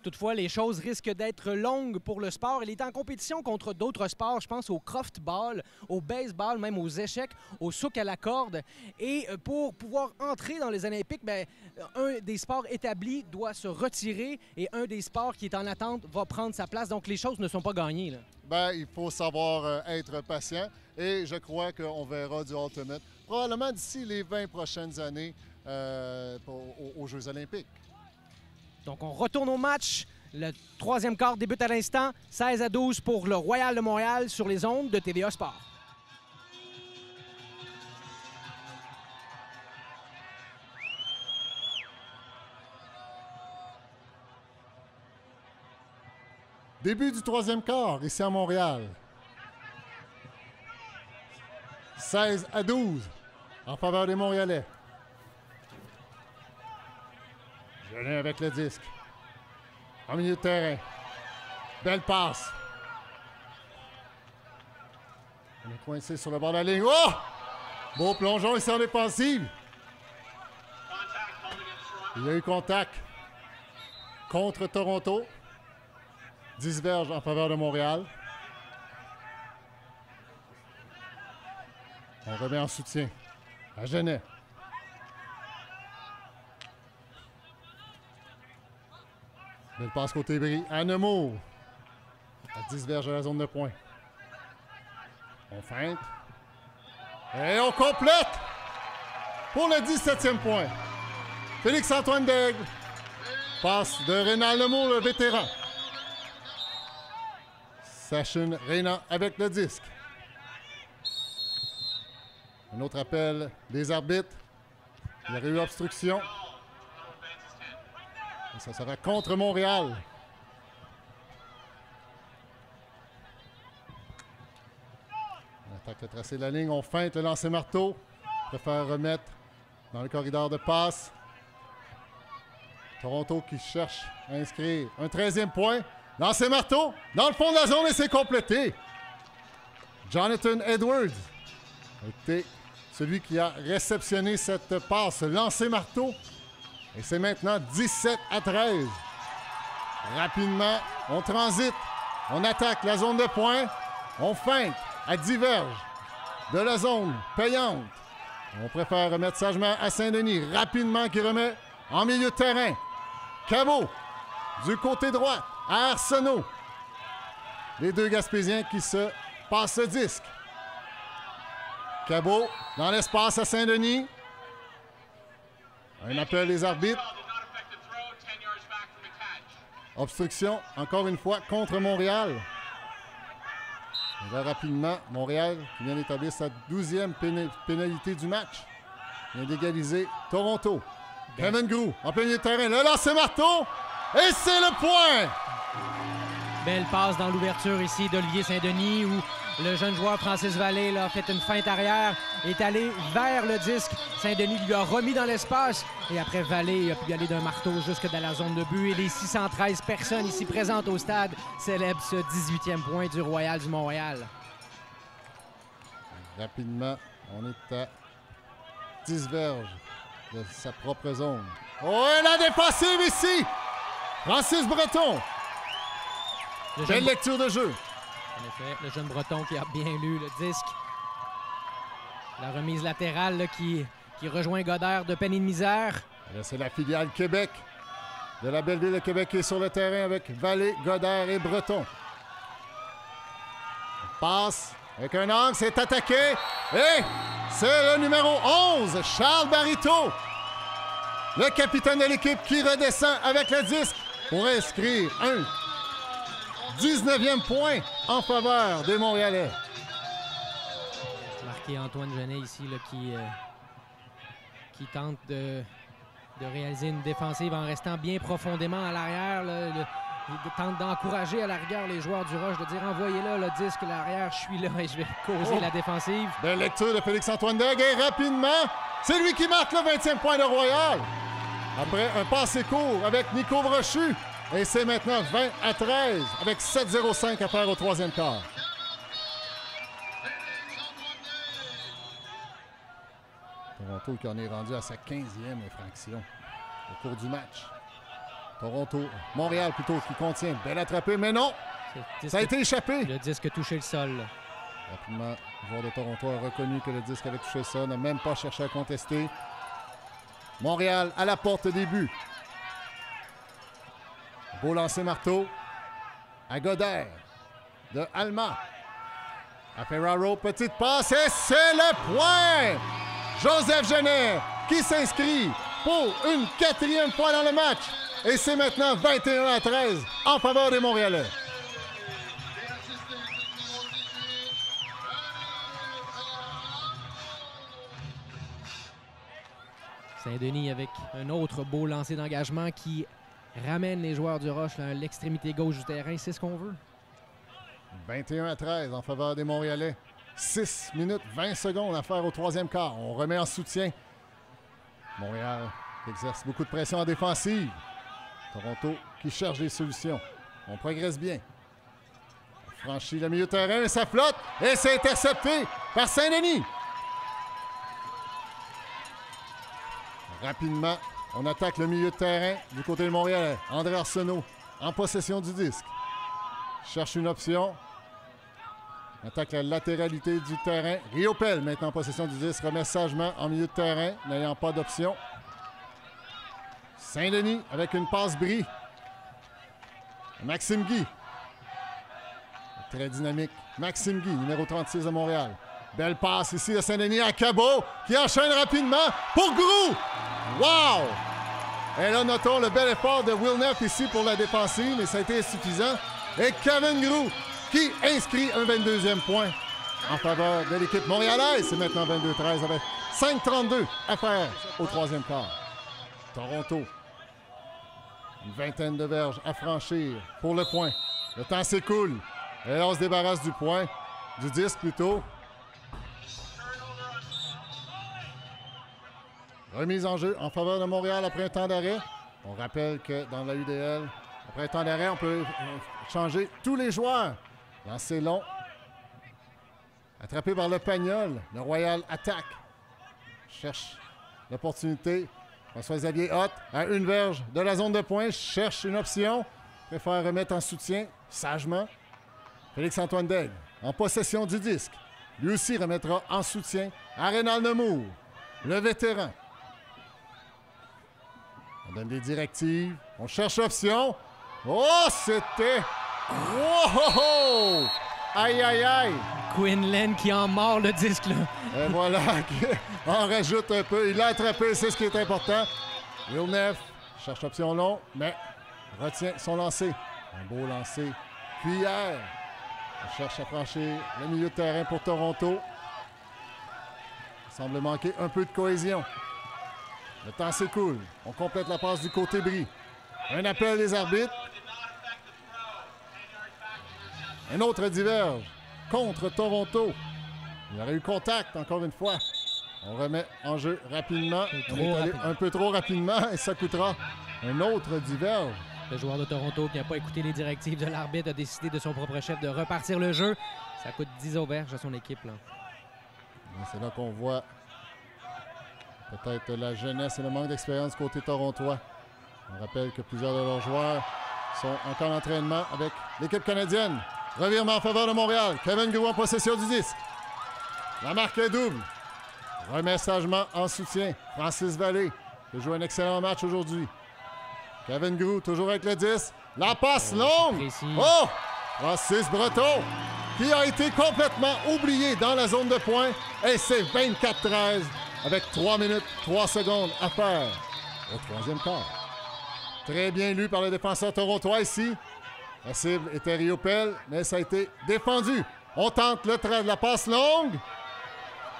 Toutefois, les choses risquent d'être longues pour le sport. Il est en compétition contre d'autres sports. Je pense au croftball, au baseball, même aux échecs, au souk à la corde. Et pour pouvoir entrer dans les Olympiques, bien, un des sports établis doit se retirer et un des sports qui est en attente va prendre sa place. Donc, les choses ne sont pas gagnées, là. Bien, il faut savoir être patient et je crois qu'on verra du Ultimate probablement d'ici les 20 prochaines années aux Jeux olympiques. Donc, on retourne au match. Le 3e quart débute à l'instant. 16-12 pour le Royal de Montréal sur les ondes de TVA Sport. Début du 3e quart, ici à Montréal. 16-12 en faveur des Montréalais. Jeunet avec le disque. En milieu de terrain. Belle passe. On est coincé sur le bord de la ligne. Oh! Beau plongeon ici en défensive. Il y a eu contact contre Toronto. 10 verges en faveur de Montréal. On remet en soutien à Jeunet. Belle passe côté bris à Nemours. À 10 verges de la zone de pointe. On feinte. Et on complète pour le 17e point. Félix-Antoine Daigle. Passe de Rénal Nemours, le vétéran. Sachin Reyna avec le disque. Un autre appel des arbitres. Il y aurait eu obstruction. Et ça sera contre Montréal. On attaque le tracé de la ligne. On feinte le lancer marteau. On préfère remettre dans le corridor de passe. Toronto qui cherche à inscrire un 13e point. Lancer marteau dans le fond de la zone et c'est complété. Jonathan Edwards a été celui qui a réceptionné cette passe. Lancer marteau. Et c'est maintenant 17-13. Rapidement, on transite. On attaque la zone de pointe. On feinte à 10 verges de la zone payante. On préfère remettre sagement à Saint-Denis. Rapidement, qui remet en milieu de terrain. Cabot du côté droit à Arsenault. Les 2 Gaspésiens qui se passent le disque. Cabot dans l'espace à Saint-Denis. Un appel des arbitres. Obstruction, encore une fois, contre Montréal. On va rapidement, Montréal qui vient d'établir sa 12e pénalité du match. vient d'égaliser Toronto. Kevin Grou en plein milieu de terrain. Le lancer marteau. Et c'est le point! Belle passe dans l'ouverture ici d'Olivier Saint-Denis où le jeune joueur Francis Vallée là, a fait une feinte arrière, est allé vers le disque. Saint-Denis lui a remis dans l'espace et après Vallée a pu y aller d'un marteau jusque dans la zone de but. Et les 613 personnes ici présentes au stade célèbrent ce 18e point du Royal du Montréal. Rapidement, on est à 10 verges de sa propre zone. Oh, et la défensive ici! Francis Breton. Belle lecture de jeu. En effet, le jeune Breton qui a bien lu le disque. La remise latérale là, qui rejoint Godard de peine et de misère. C'est la filiale Québec de la belle ville de Québec qui est sur le terrain avec Vallée, Godard et Breton. On passe avec un angle, c'est attaqué. Et c'est le numéro 11, Charles Barito, le capitaine de l'équipe qui redescend avec le disque pour inscrire un 19e point en faveur des Montréalais. Marqué Antoine Genet ici là, qui tente de réaliser une défensive en restant bien profondément à l'arrière. Il tente d'encourager à la rigueur les joueurs du Rush, de dire envoyez-là le disque, l'arrière, je suis là et je vais causer la défensive. Belle lecture de Félix-Antoine Daigle et rapidement, c'est lui qui marque le 20e point de Royal. Après un passé court avec Nico Brochu. Et c'est maintenant 20-13 avec 7:05 à faire au troisième quart. Toronto qui en est rendu à sa 15e infraction au cours du match. Montréal plutôt qui contient. Belle attrapée, mais non! Ça a été échappé. Le disque a touché le sol. Rapidement, le joueur de Toronto a reconnu que le disque avait touché ça, n'a même pas cherché à contester. Montréal à la porte des buts. Beau lancer marteau à Godard de Alma. À Ferraro, petite passe et c'est le point! Joseph Genet qui s'inscrit pour une 4e fois dans le match. Et c'est maintenant 21-13 en faveur des Montréalais. Saint-Denis avec un autre beau lancer d'engagement qui ramène les joueurs du Rush à l'extrémité gauche du terrain. C'est ce qu'on veut. 21-13 en faveur des Montréalais. 6 minutes 20 secondes à faire au troisième quart. On remet en soutien. Montréal exerce beaucoup de pression en défensive. Toronto qui cherche des solutions. On progresse bien. On franchit le milieu de terrain et ça flotte. Et c'est intercepté par Saint-Denis. Rapidement, on attaque le milieu de terrain du côté de Montréal. André Arsenault en possession du disque. Cherche une option. Attaque la latéralité du terrain. Riopel maintenant en possession du disque. Remet sagement en milieu de terrain, n'ayant pas d'option. Saint-Denis avec une passe brie. Maxime Guy. Très dynamique. Maxime Guy, numéro 36 de Montréal. Belle passe ici de Saint-Denis à Cabot qui enchaîne rapidement pour Grou. Wow! Et là, notons le bel effort de Will Neff ici pour la défensive, mais ça a été insuffisant. Et Kevin Grou qui inscrit un 22e point en faveur de l'équipe montréalaise. C'est maintenant 22-13 avec 5:32 à faire au troisième quart. Toronto, une vingtaine de verges à franchir pour le point. Le temps s'écoule. Et là, on se débarrasse du point, du disque plutôt. Remise en jeu en faveur de Montréal après un temps d'arrêt. On rappelle que dans la UDL, après un temps d'arrêt, on peut changer tous les joueurs. Lancer long. Attrapé par le Pagnol. Le Royal attaque. Cherche l'opportunité. François-Xavier Hott à une verge de la zone de pointe. Cherche une option. Préfère remettre en soutien sagement. Félix-Antoine Daigle en possession du disque. Lui aussi remettra en soutien à Rénal Nemours, le vétéran. On donne des directives. On cherche l'option. Oh, c'était... Wow! Aïe, aïe, aïe! Quinlan qui en mord le disque, là. Et voilà, on rajoute un peu. Il l'a attrapé, c'est ce qui est important. Will Neff cherche l'option long, mais retient son lancer. Un beau lancer. Cuillère. On cherche à franchir le milieu de terrain pour Toronto. semble manquer un peu de cohésion. Le temps s'écoule. On complète la passe du côté bris. Un appel des arbitres. Un autre diverge contre Toronto. Il y aurait eu contact encore une fois. On remet en jeu rapidement. On est allé un peu trop rapidement et ça coûtera un autre diverge. Le joueur de Toronto qui n'a pas écouté les directives de l'arbitre a décidé de son propre chef de repartir le jeu. Ça coûte 10 auberges à son équipe. C'est là qu'on voit peut-être la jeunesse et le manque d'expérience côté torontois. On rappelle que plusieurs de leurs joueurs sont encore en entraînement avec l'équipe canadienne. Revirement en faveur de Montréal. Kevin Grou en possession du disque. La marque est double. Remet sagement en soutien. Francis Vallée qui joue un excellent match aujourd'hui. Kevin Grou toujours avec le 10. La passe longue. Oh! Francis Breton qui a été complètement oublié dans la zone de points. Et c'est 24-13 avec 3 minutes 3 secondes à faire au troisième quart. Très bien lu par le défenseur torontois ici. La cible était Riopel, mais ça a été défendu. On tente la passe longue.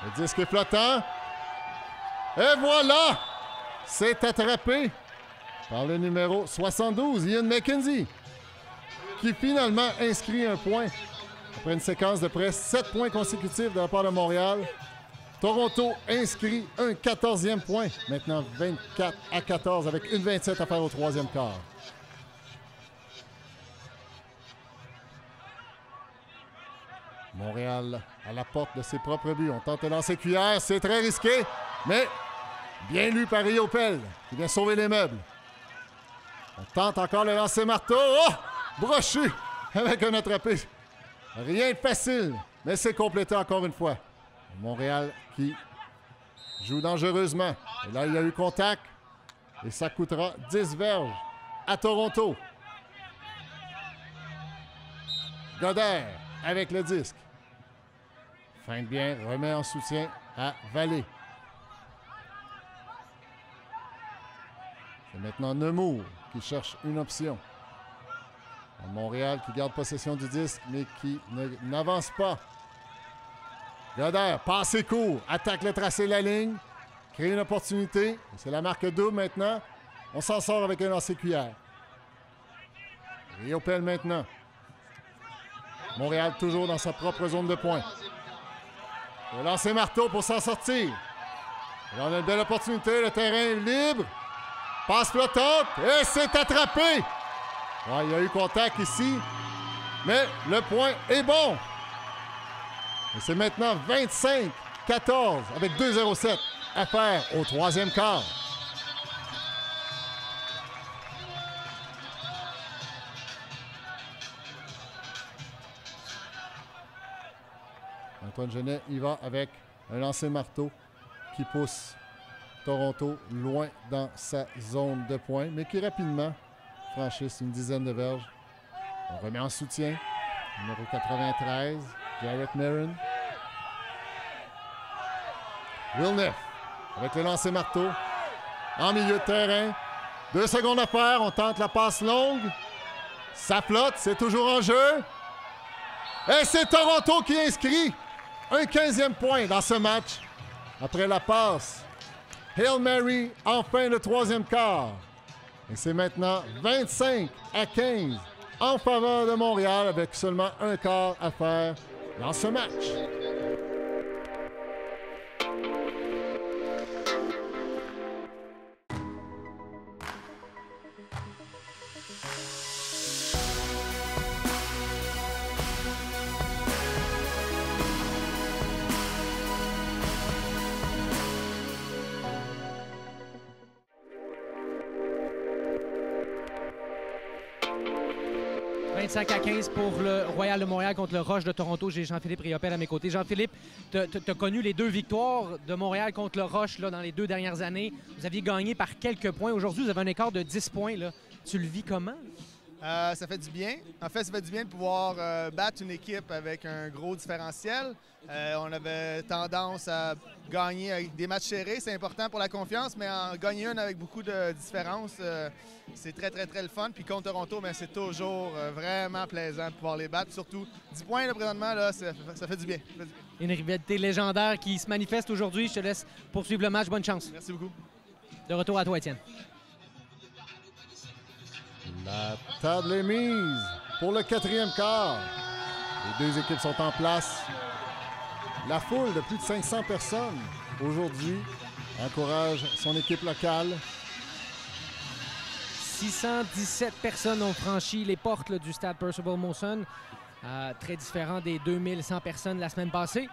Le disque est flottant. Et voilà! C'est attrapé par le numéro 72, Ian McKenzie, qui finalement inscrit un point après une séquence de près 7 points consécutifs de la part de Montréal. Toronto inscrit un 14e point, maintenant 24-14 avec une 27 à faire au troisième quart. Montréal à la porte de ses propres buts. On tente de lancer cuillère, c'est très risqué, mais bien lu par Riopel, qui vient sauver les meubles. On tente encore le lancer marteau. Oh! Brochu avec un attrapé. Rien de facile, mais c'est complété encore une fois. Montréal qui joue dangereusement. Et là, il y a eu contact et ça coûtera 10 verges à Toronto. Godert avec le disque. Feinte bien, remet en soutien à Vallée. C'est maintenant Nemours qui cherche une option. Montréal qui garde possession du disque, mais qui n'avance pas. Godert, passe et court, attaque le tracé de la ligne, crée une opportunité. C'est la marque double maintenant. On s'en sort avec un lancer cuillère. Riopel maintenant. Montréal toujours dans sa propre zone de points. Le lancer marteau pour s'en sortir. Là, on a une belle opportunité, le terrain est libre. Passe flottante et c'est attrapé. Ouais, il y a eu contact ici, mais le point est bon. Et c'est maintenant 25-14 avec 2-0-7 à faire au troisième quart. Antoine Genet y va avec un lancer marteau qui pousse Toronto loin dans sa zone de points, mais qui rapidement franchissent une dizaine de verges. On remet en soutien. Numéro 93, Jarrett Marin. Villeneuve avec le lancer marteau en milieu de terrain. 2 secondes à faire. On tente la passe longue. Ça flotte. C'est toujours en jeu. Et c'est Toronto qui inscrit un 15e point dans ce match. Après la passe. Hail Mary en fin de troisième quart. Et c'est maintenant 25-15 en faveur de Montréal avec seulement un quart à faire dans ce match. « 25-15 pour le Royal de Montréal contre le Roche de Toronto. J'ai Jean-Philippe Riopel à mes côtés. Jean-Philippe, tu as connu les 2 victoires de Montréal contre le Roche là, dans les 2 dernières années. Vous aviez gagné par quelques points. Aujourd'hui, vous avez un écart de 10 points. Là. Tu le vis comment? Ça fait du bien. En fait, ça fait du bien de pouvoir battre une équipe avec un gros différentiel. On avait tendance à gagner avec des matchs serrés, c'est important pour la confiance, mais en gagner une avec beaucoup de différence, c'est très, très, très le fun. Puis contre Toronto, c'est toujours vraiment plaisant de pouvoir les battre. Surtout 10 points là, présentement, là, ça fait du bien. Une rivalité légendaire qui se manifeste aujourd'hui. Je te laisse poursuivre le match. Bonne chance. Merci beaucoup. De retour à toi, Étienne. La table est mise pour le 4e quart. Les deux équipes sont en place. La foule de plus de 500 personnes aujourd'hui encourage son équipe locale. 617 personnes ont franchi les portes là, du stade Percival Molson. Très différent des 2100 personnes la semaine passée.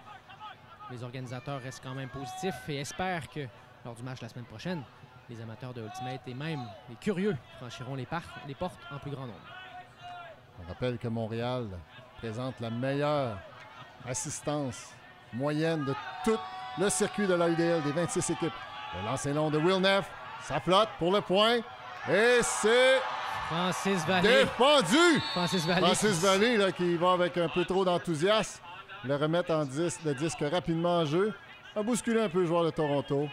Les organisateurs restent quand même positifs et espèrent que lors du match la semaine prochaine, les amateurs de Ultimate et même les curieux franchiront les portes en plus grand nombre. On rappelle que Montréal présente la meilleure assistance moyenne de tout le circuit de l'AUDL des 26 équipes. Le lancer long de Will Neff, ça flotte pour le point et c'est Francis Vallée. Défendu! Francis Vallée. Francis Vallée là, qui va avec un peu trop d'enthousiasme. Le remettre le disque rapidement en jeu. A bousculé un peu le joueur de Toronto.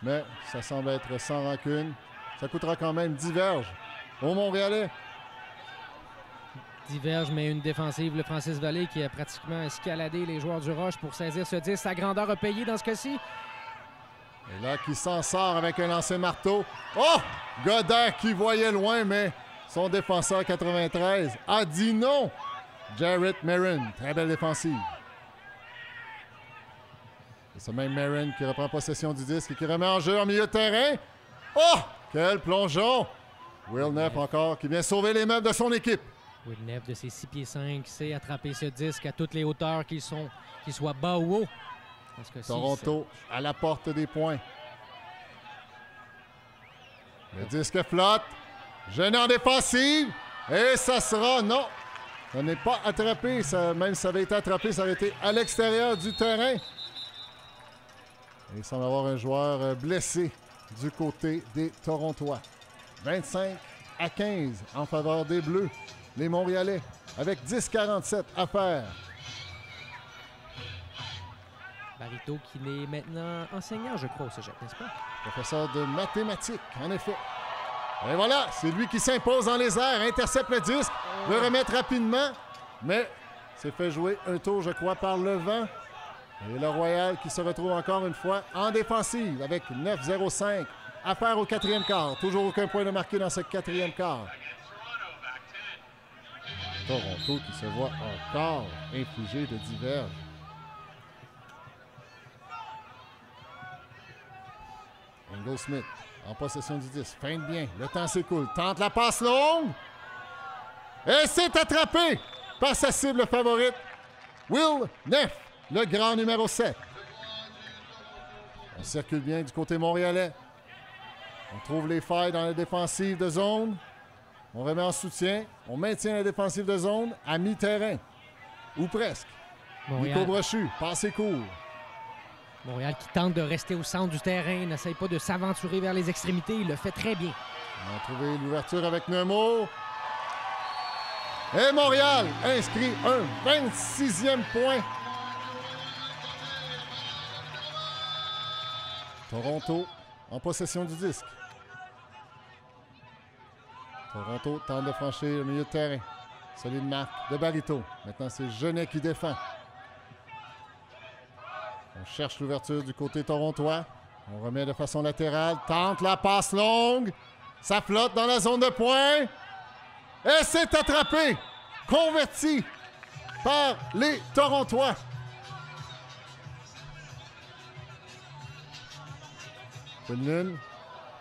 Mais ça semble être sans rancune. Ça coûtera quand même 10 verges au Montréalais. Diverge, mais une défensive, le Francis Vallée qui a pratiquement escaladé les joueurs du Roche pour saisir ce 10. Sa grandeur a payé dans ce cas-ci. Et là, qui s'en sort avec un lancer marteau. Oh! Godin qui voyait loin, mais son défenseur 93 a dit non. Jarrett Marin, très belle défensive. C'est même Marin qui reprend possession du disque et qui remet en jeu en milieu de terrain. Oh! Quel plongeon! Will Neff encore qui vient sauver les meubles de son équipe. Will Neff de ses 6 pieds 5 sait attraper ce disque à toutes les hauteurs qu'il soit bas ou haut. Toronto à la porte des points. Le disque flotte. Jeune en défensive. Et ça sera non. Ça n'est pas attrapé. Même si ça avait été attrapé, ça aurait été à l'extérieur du terrain. Et il semble avoir un joueur blessé du côté des Torontois. 25-15 en faveur des Bleus. Les Montréalais avec 10-47 à faire. Barito qui est maintenant enseignant, je crois, au cégep, n'est-ce pas? Professeur de mathématiques, en effet. Et voilà, c'est lui qui s'impose dans les airs, intercepte le disque, veut remettre rapidement, mais s'est fait jouer un tour, je crois, par le vent. Et le Royal qui se retrouve encore une fois en défensive avec 9-0-5 à faire au 4e quart. Toujours aucun point de marqué dans ce 4e quart. Toronto qui se voit encore infliger de diverges. Ingo Smith en possession du 10. Feinte bien. Le temps s'écoule. Tente la passe longue. Et c'est attrapé par sa cible favorite. Will Neff, le grand numéro 7. On circule bien du côté montréalais. On trouve les failles dans la défensive de zone. On remet en soutien. On maintient la défensive de zone à mi-terrain. Ou presque. Nico Brochu, passé court. Montréal qui tente de rester au centre du terrain, n'essaye pas de s'aventurer vers les extrémités. Il le fait très bien. On a trouvé l'ouverture avec Nemo. Et Montréal inscrit un 26e point. Toronto en possession du disque. Toronto tente de franchir le milieu de terrain. Solide marque de Barito. Maintenant, c'est Genet qui défend. On cherche l'ouverture du côté torontois. On remet de façon latérale. Tente la passe longue. Ça flotte dans la zone de pointe. Et c'est attrapé. Converti par les Torontois. Quinlan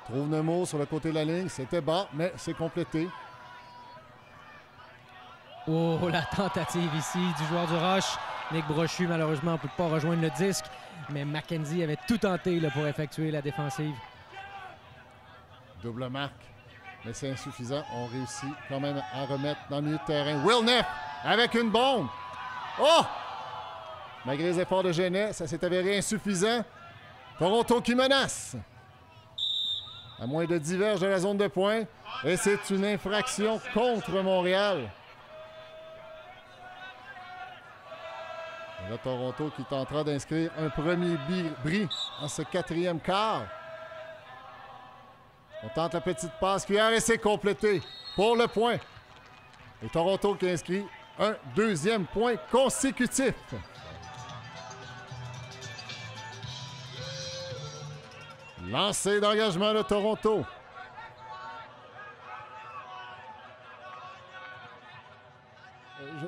trouve Nemo sur le côté de la ligne. C'était bas, mais c'est complété. Oh, la tentative ici du joueur du Roche. Nick Brochu, malheureusement, ne peut pas rejoindre le disque. Mais Mackenzie avait tout tenté là, pour effectuer la défensive. Double marque, mais c'est insuffisant. On réussit quand même à remettre dans le milieu de terrain. Will Neff avec une bombe. Oh! Malgré les efforts de Genet, ça s'est avéré insuffisant. Toronto qui menace. à moins de 10 verges de la zone de points. Et c'est une infraction contre Montréal. Et là, Toronto qui tentera d'inscrire un premier bris en ce quatrième quart. On tente la petite passe cuillère et c'est complété pour le point. Et Toronto qui inscrit un deuxième point consécutif. Lancé d'engagement de Toronto.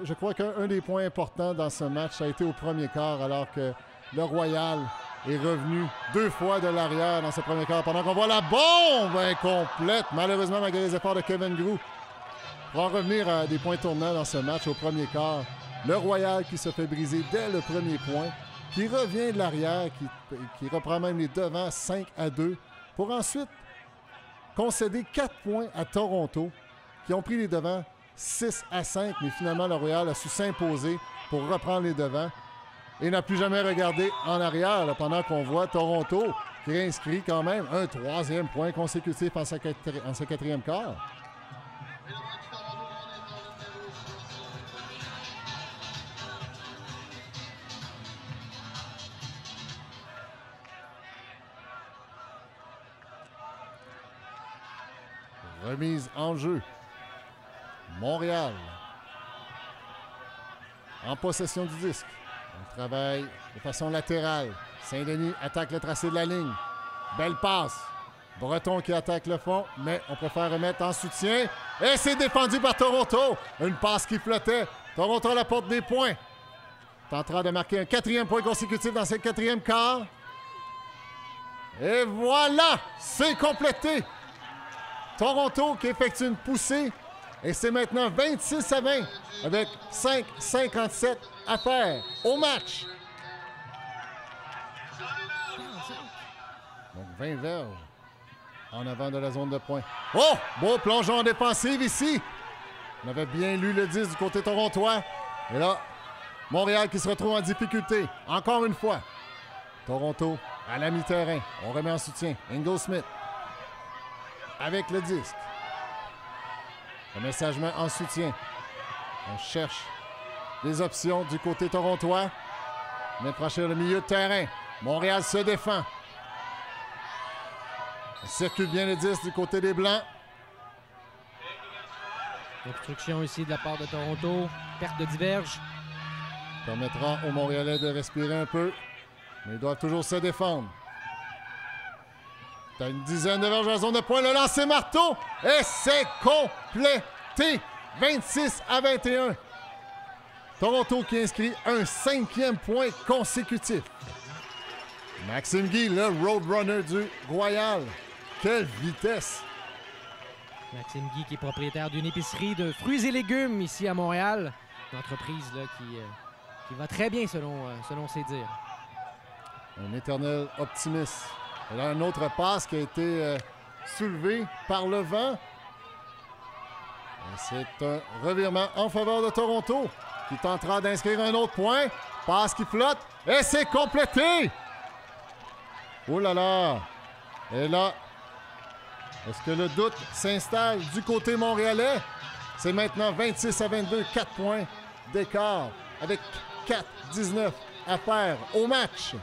Je crois qu'un des points importants dans ce match a été au premier quart, alors que le Royal est revenu 2 fois de l'arrière dans ce premier quart, pendant qu'on voit la bombe incomplète, malheureusement malgré les efforts de Kevin Groux. Pour en revenir à des points tournants dans ce match au premier quart, le Royal qui se fait briser dès le premier point, qui revient de l'arrière, qui reprend même les devants 5-2, pour ensuite concéder 4 points à Toronto, qui ont pris les devants 6-5, mais finalement le Royal a su s'imposer pour reprendre les devants et n'a plus jamais regardé en arrière, là, pendant qu'on voit Toronto qui inscrit quand même un 3e point consécutif en ce quatrième quart. Remise en jeu. Montréal. En possession du disque. On travaille de façon latérale. Saint-Denis attaque le tracé de la ligne. Belle passe. Breton qui attaque le fond, mais on préfère remettre en soutien. Et c'est défendu par Toronto. Une passe qui flottait. Toronto à la porte des points. Tentera de marquer un 4e point consécutif dans ce 4e quart. Et voilà! C'est complété! Toronto qui effectue une poussée. Et c'est maintenant 26-20 avec 5,57 à faire au match. Donc 20 verges en avant de la zone de points. Oh! Beau plongeon en défensive ici. On avait bien lu le 10 du côté torontois. Et là, Montréal qui se retrouve en difficulté. Encore une fois. Toronto à la mi-terrain. On remet en soutien. Ingle Smith avec le disque. Un messagement en soutien. On cherche des options du côté torontois. Mais franchir le milieu de terrain. Montréal se défend. On circule bien le 10 du côté des Blancs. Obstruction ici de la part de Toronto. Perte de diverge. Permettra aux Montréalais de respirer un peu. Mais ils doivent toujours se défendre. T'as une dizaine de verges dans la zone de points. Le lancer marteau. Et c'est complété. 26-21. Toronto qui inscrit un 5e point consécutif. Maxime Guy, le roadrunner du Royal. Quelle vitesse! Maxime Guy qui est propriétaire d'une épicerie de fruits et légumes ici à Montréal. Une entreprise là, qui va très bien selon ses dires. Un éternel optimiste. Et là, un autre passe qui a été soulevé par le vent. C'est un revirement en faveur de Toronto qui tentera d'inscrire un autre point. Passe qui flotte et c'est complété! Oh là là! Et là, est-ce que le doute s'installe du côté montréalais? C'est maintenant 26-22, 4 points d'écart avec 4-19 à faire au match.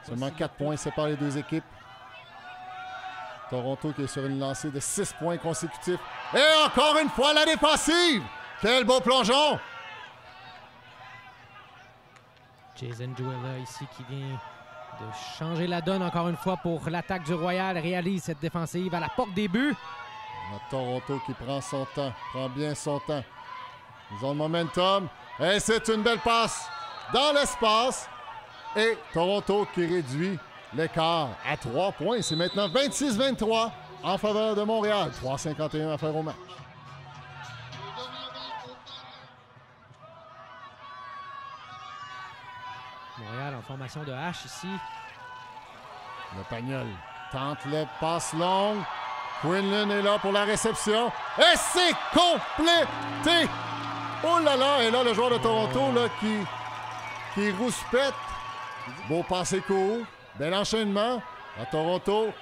Seulement 4 points séparent les deux équipes. Toronto qui est sur une lancée de 6 points consécutifs. Et encore une fois, la défensive! Quel beau plongeon! Jason Juella ici qui vient de changer la donne encore une fois pour l'attaque du Royal. Réalise cette défensive à la porte des buts. On a Toronto qui prend son temps, prend bien son temps. Ils ont le momentum. Et c'est une belle passe dans l'espace. Et Toronto qui réduit l'écart à 3 points. C'est maintenant 26-23 en faveur de Montréal. 3,51 à faire au match. Montréal en formation de H ici. Le Pagnol tente le passe longue. Quinlan est là pour la réception. Et c'est complété! Oh là là! Et là, le joueur de Toronto là, qui rouspète. Beau passé court. Bel enchaînement. À Toronto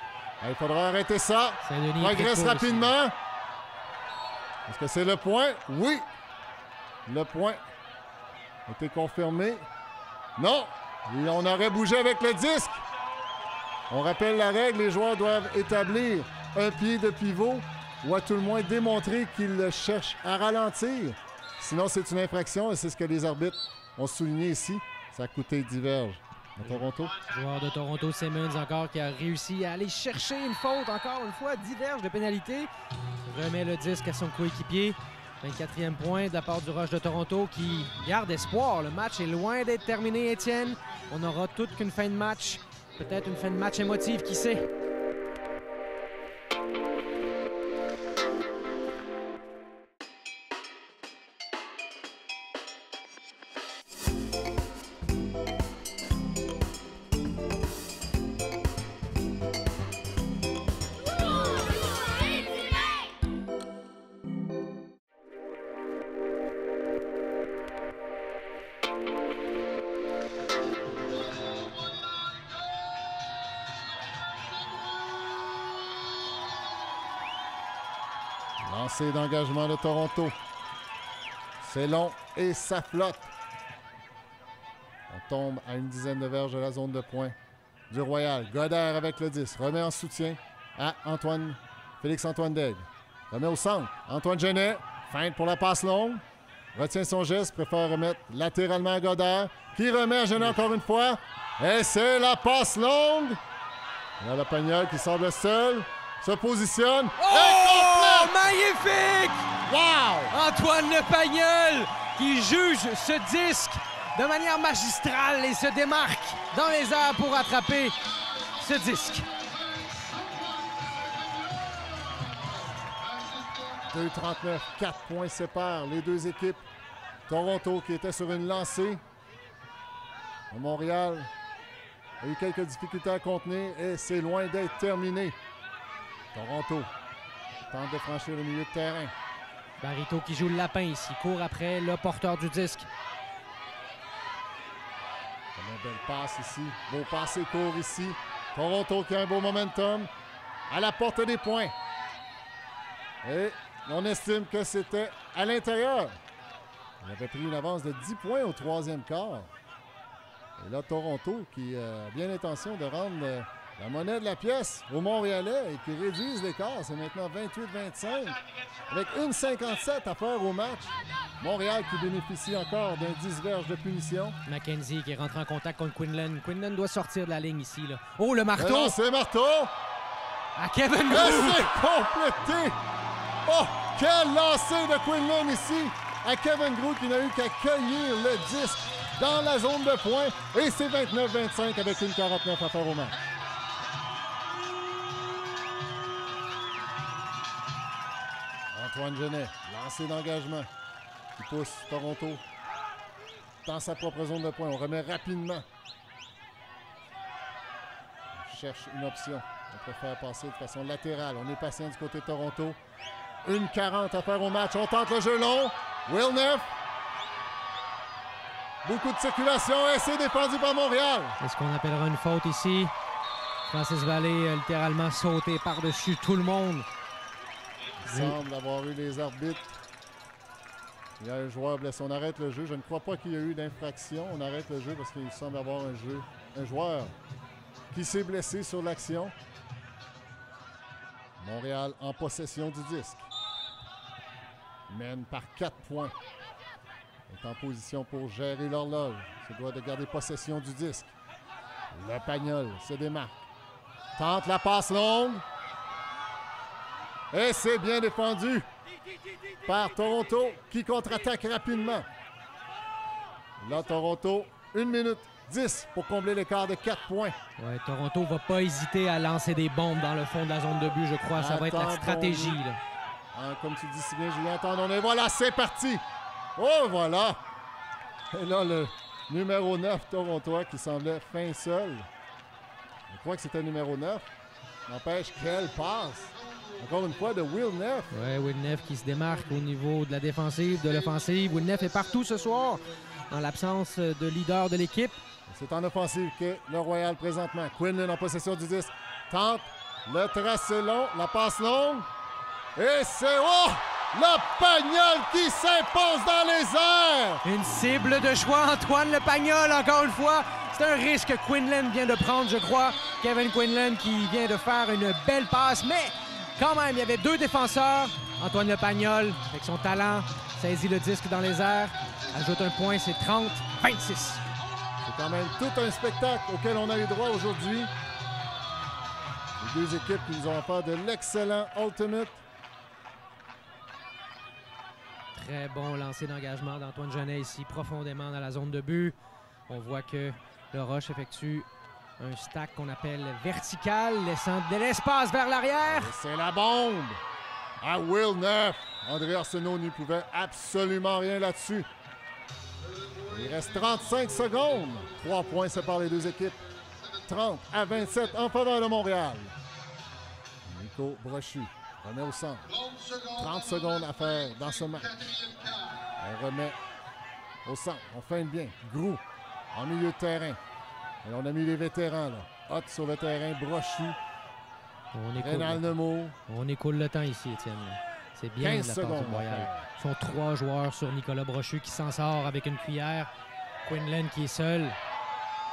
Il faudra arrêter ça. Saint-Denis Progresse rapidement. Est-ce que c'est le point? Oui. Le point a été confirmé. Non. Et on aurait bougé avec le disque. On rappelle la règle, les joueurs doivent établir un pied de pivot ou à tout le moins démontrer qu'ils cherchent à ralentir. Sinon, c'est une infraction et c'est ce que les arbitres ont souligné ici. Ça a coûté 10 verges à Toronto. Joueur de Toronto, Simmons encore qui a réussi à aller chercher une faute, encore une fois, 10 verges de pénalité. Remet le disque à son coéquipier. 24e point de la part du Rush de Toronto qui garde espoir. Le match est loin d'être terminé, Étienne. On aura toute qu'une fin de match. Peut-être une fin de match émotive, qui sait? Lancé d'engagement de Toronto. C'est long et ça flotte. On tombe à une dizaine de verges de la zone de points du Royal. Godard avec le 10. Remet en soutien à Félix-Antoine Daigle. Remet au centre. Antoine Genet. Feinte pour la passe longue. Retient son geste. Préfère remettre latéralement à Godard. Qui remet à Genet encore une fois. Et c'est la passe longue. Là, le Pagnol qui semble seul. Se positionne. Oh! Magnifique! Wow! Antoine Le Pagnol qui juge ce disque de manière magistrale et se démarque dans les airs pour attraper ce disque. 2,39, 4 points séparent les deux équipes. Toronto qui était sur une lancée. Montréal a eu quelques difficultés à contenir et c'est loin d'être terminé. Toronto tente de franchir le milieu de terrain. Barito qui joue le lapin ici, court après le porteur du disque. Une belle passe ici, beau passé court ici. Toronto qui a un beau momentum à la porte des points. Et on estime que c'était à l'intérieur. Il avait pris une avance de 10 points au troisième quart. Et là, Toronto qui a bien l'intention de rendre la monnaie de la pièce aux Montréalais et qui réduisent l'écart. C'est maintenant 28-25 avec 1,57 à faire au match. Montréal qui bénéficie encore d'un 10 verges de punition. McKenzie qui rentre en contact contre Quinlan. Quinlan doit sortir de la ligne ici. Là. Oh, le marteau! Non, c'est marteau! À Kevin Et Grou! c'est complété! Oh, quel lancer de Quinlan ici! À Kevin Grou qui n'a eu qu'à cueillir le disque dans la zone de points. Et c'est 29-25 avec une 49 à faire au match. Antoine Genet, lancé d'engagement, qui pousse Toronto dans sa propre zone de points. On remet rapidement. On cherche une option. On préfère passer de façon latérale. On est patient du côté de Toronto. 1,40 à faire au match. On tente le jeu long. Will Neff. Beaucoup de circulation et c'est défendu par Montréal. C'est ce qu'on appellera une faute ici. Francis Vallée a littéralement sauté par-dessus tout le monde. Il semble avoir eu les arbitres. Il y a un joueur blessé. On arrête le jeu. Je ne crois pas qu'il y a eu d'infraction. On arrête le jeu parce qu'il semble avoir un joueur qui s'est blessé sur l'action. Montréal en possession du disque. Mène par 4 points. Est en position pour gérer l'horloge. Se doit de garder possession du disque. Le Pagnol se démarque. Tente la passe longue. Et c'est bien défendu par Toronto qui contre-attaque rapidement. Là, Toronto, 1 minute 10 pour combler l'écart de 4 points. Ouais, Toronto va pas hésiter à lancer des bombes dans le fond de la zone de but, je crois. Ça va être la stratégie. Là. Comme tu dis si bien, Julien, attendons. Et voilà, c'est parti. Oh, voilà. Et là, le numéro 9, Torontois, qui semblait fin seul. Je crois que c'était le numéro 9. N'empêche, quelle passe. Encore une fois, de Will Neff. Oui, Will Neff qui se démarque au niveau de la défensive, de l'offensive. Will Neff est partout ce soir, en l'absence de leader de l'équipe. C'est en offensive que le Royal présentement. Quinlan en possession du disque. Tente Le tracé long, la passe longue. Et c'est... Oh! Le Pagnol qui s'impose dans les airs! Une cible de choix, Antoine Le Pagnol, encore une fois. C'est un risque que Quinlan vient de prendre, je crois. Kevin Quinlan qui vient de faire une belle passe, mais quand même, il y avait deux défenseurs. Antoine Le Pagnol, avec son talent, saisit le disque dans les airs, ajoute un point, c'est 30-26. C'est quand même tout un spectacle auquel on a eu droit aujourd'hui. Les deux équipes qui nous ont offert de l'excellent ultimate. Très bon lancer d'engagement d'Antoine Genet ici, profondément dans la zone de but. On voit que le Roche effectue un stack qu'on appelle vertical, laissant de l'espace vers l'arrière. C'est la bombe à Will Neff. André Arsenault n'y pouvait absolument rien là-dessus. Il reste 35 secondes. 3 points séparent les deux équipes. 30-27 en faveur de Montréal. Nico Brochu remet au centre. 30 secondes à faire dans ce match. On remet au centre. On feinte bien. Groux en milieu de terrain. Et on a mis les vétérans là. Hot sur le terrain. Brochu. On écoule le temps ici, Étienne. C'est bien de la part du Royal. Ce sont 3 joueurs sur Nicolas Brochu qui s'en sort avec une cuillère. Quinlan qui est seul.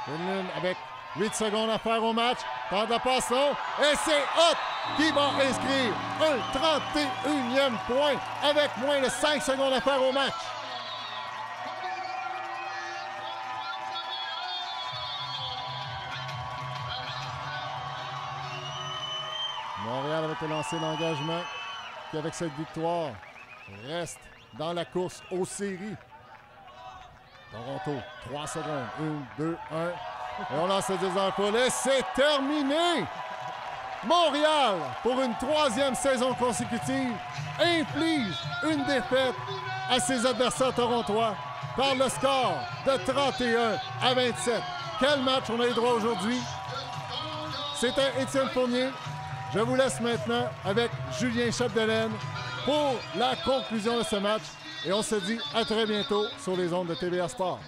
Quinlan avec 8 secondes à faire au match. Tente la passe long. Et c'est Hot qui va inscrire un 31e point avec moins de 5 secondes à faire au match. Montréal avec le lancer d'engagement qui, avec cette victoire, reste dans la course aux séries. Toronto, 3 secondes. 1, 2, 1. Et on lance le 10 dans le poule. Et c'est terminé! Montréal, pour une 3e saison consécutive, inflige une défaite à ses adversaires torontois par le score de 31-27. Quel match on a eu droit aujourd'hui? C'était Étienne Fournier. Je vous laisse maintenant avec Julien Chapdelaine pour la conclusion de ce match. Et on se dit à très bientôt sur les ondes de TVA Sport.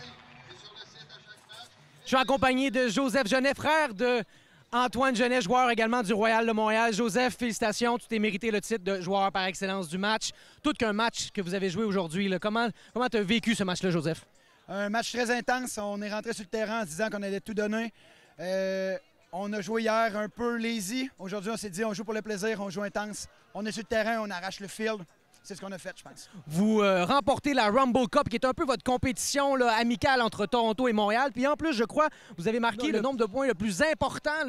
Je suis accompagné de Joseph Genet, frère de Antoine Genet, joueur également du Royal de Montréal. Joseph, félicitations, tu t'es mérité le titre de joueur par excellence du match. Tout qu'un match que vous avez joué aujourd'hui. Comment tu as vécu ce match-là, Joseph? Un match très intense. On est rentré sur le terrain en se disant qu'on allait tout donner. On a joué hier un peu lazy. Aujourd'hui, on s'est dit on joue pour le plaisir, on joue intense. On est sur le terrain, on arrache le field. C'est ce qu'on a fait, je pense. Vous remportez la Rumble Cup, qui est un peu votre compétition là, amicale entre Toronto et Montréal. Puis en plus, je crois, vous avez marqué le nombre de points le plus important,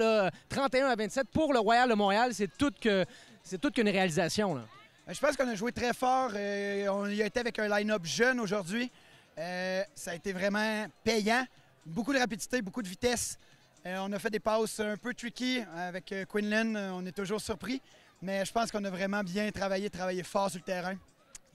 31-27 pour le Royal de Montréal. C'est tout qu'une réalisation. Là. Je pense qu'on a joué très fort. On y a été avec un line-up jeune aujourd'hui. Ça a été vraiment payant. Beaucoup de rapidité, beaucoup de vitesse. On a fait des passes un peu tricky avec Quinlan. On est toujours surpris. Mais je pense qu'on a vraiment bien travaillé fort sur le terrain.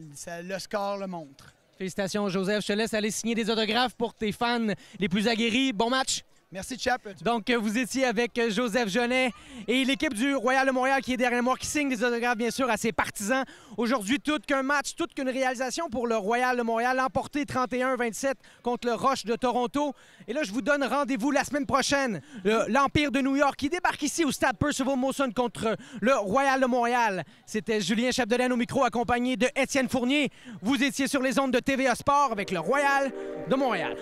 Le score le montre. Félicitations, Joseph. Je te laisse aller signer des autographes pour tes fans les plus aguerris. Bon match! Merci, Chap. Donc, vous étiez avec Joseph Genet et l'équipe du Royal de Montréal qui est derrière moi, qui signe des autographes, bien sûr, à ses partisans. Aujourd'hui, tout qu'un match, toute qu'une réalisation pour le Royal de Montréal, emporté 31-27 contre le Roche de Toronto. Et là, je vous donne rendez-vous la semaine prochaine. L'Empire de New York qui débarque ici au stade Percival Molson contre le Royal de Montréal. C'était Julien Chapdelaine au micro, accompagné de Étienne Fournier. Vous étiez sur les ondes de TVA Sport avec le Royal de Montréal.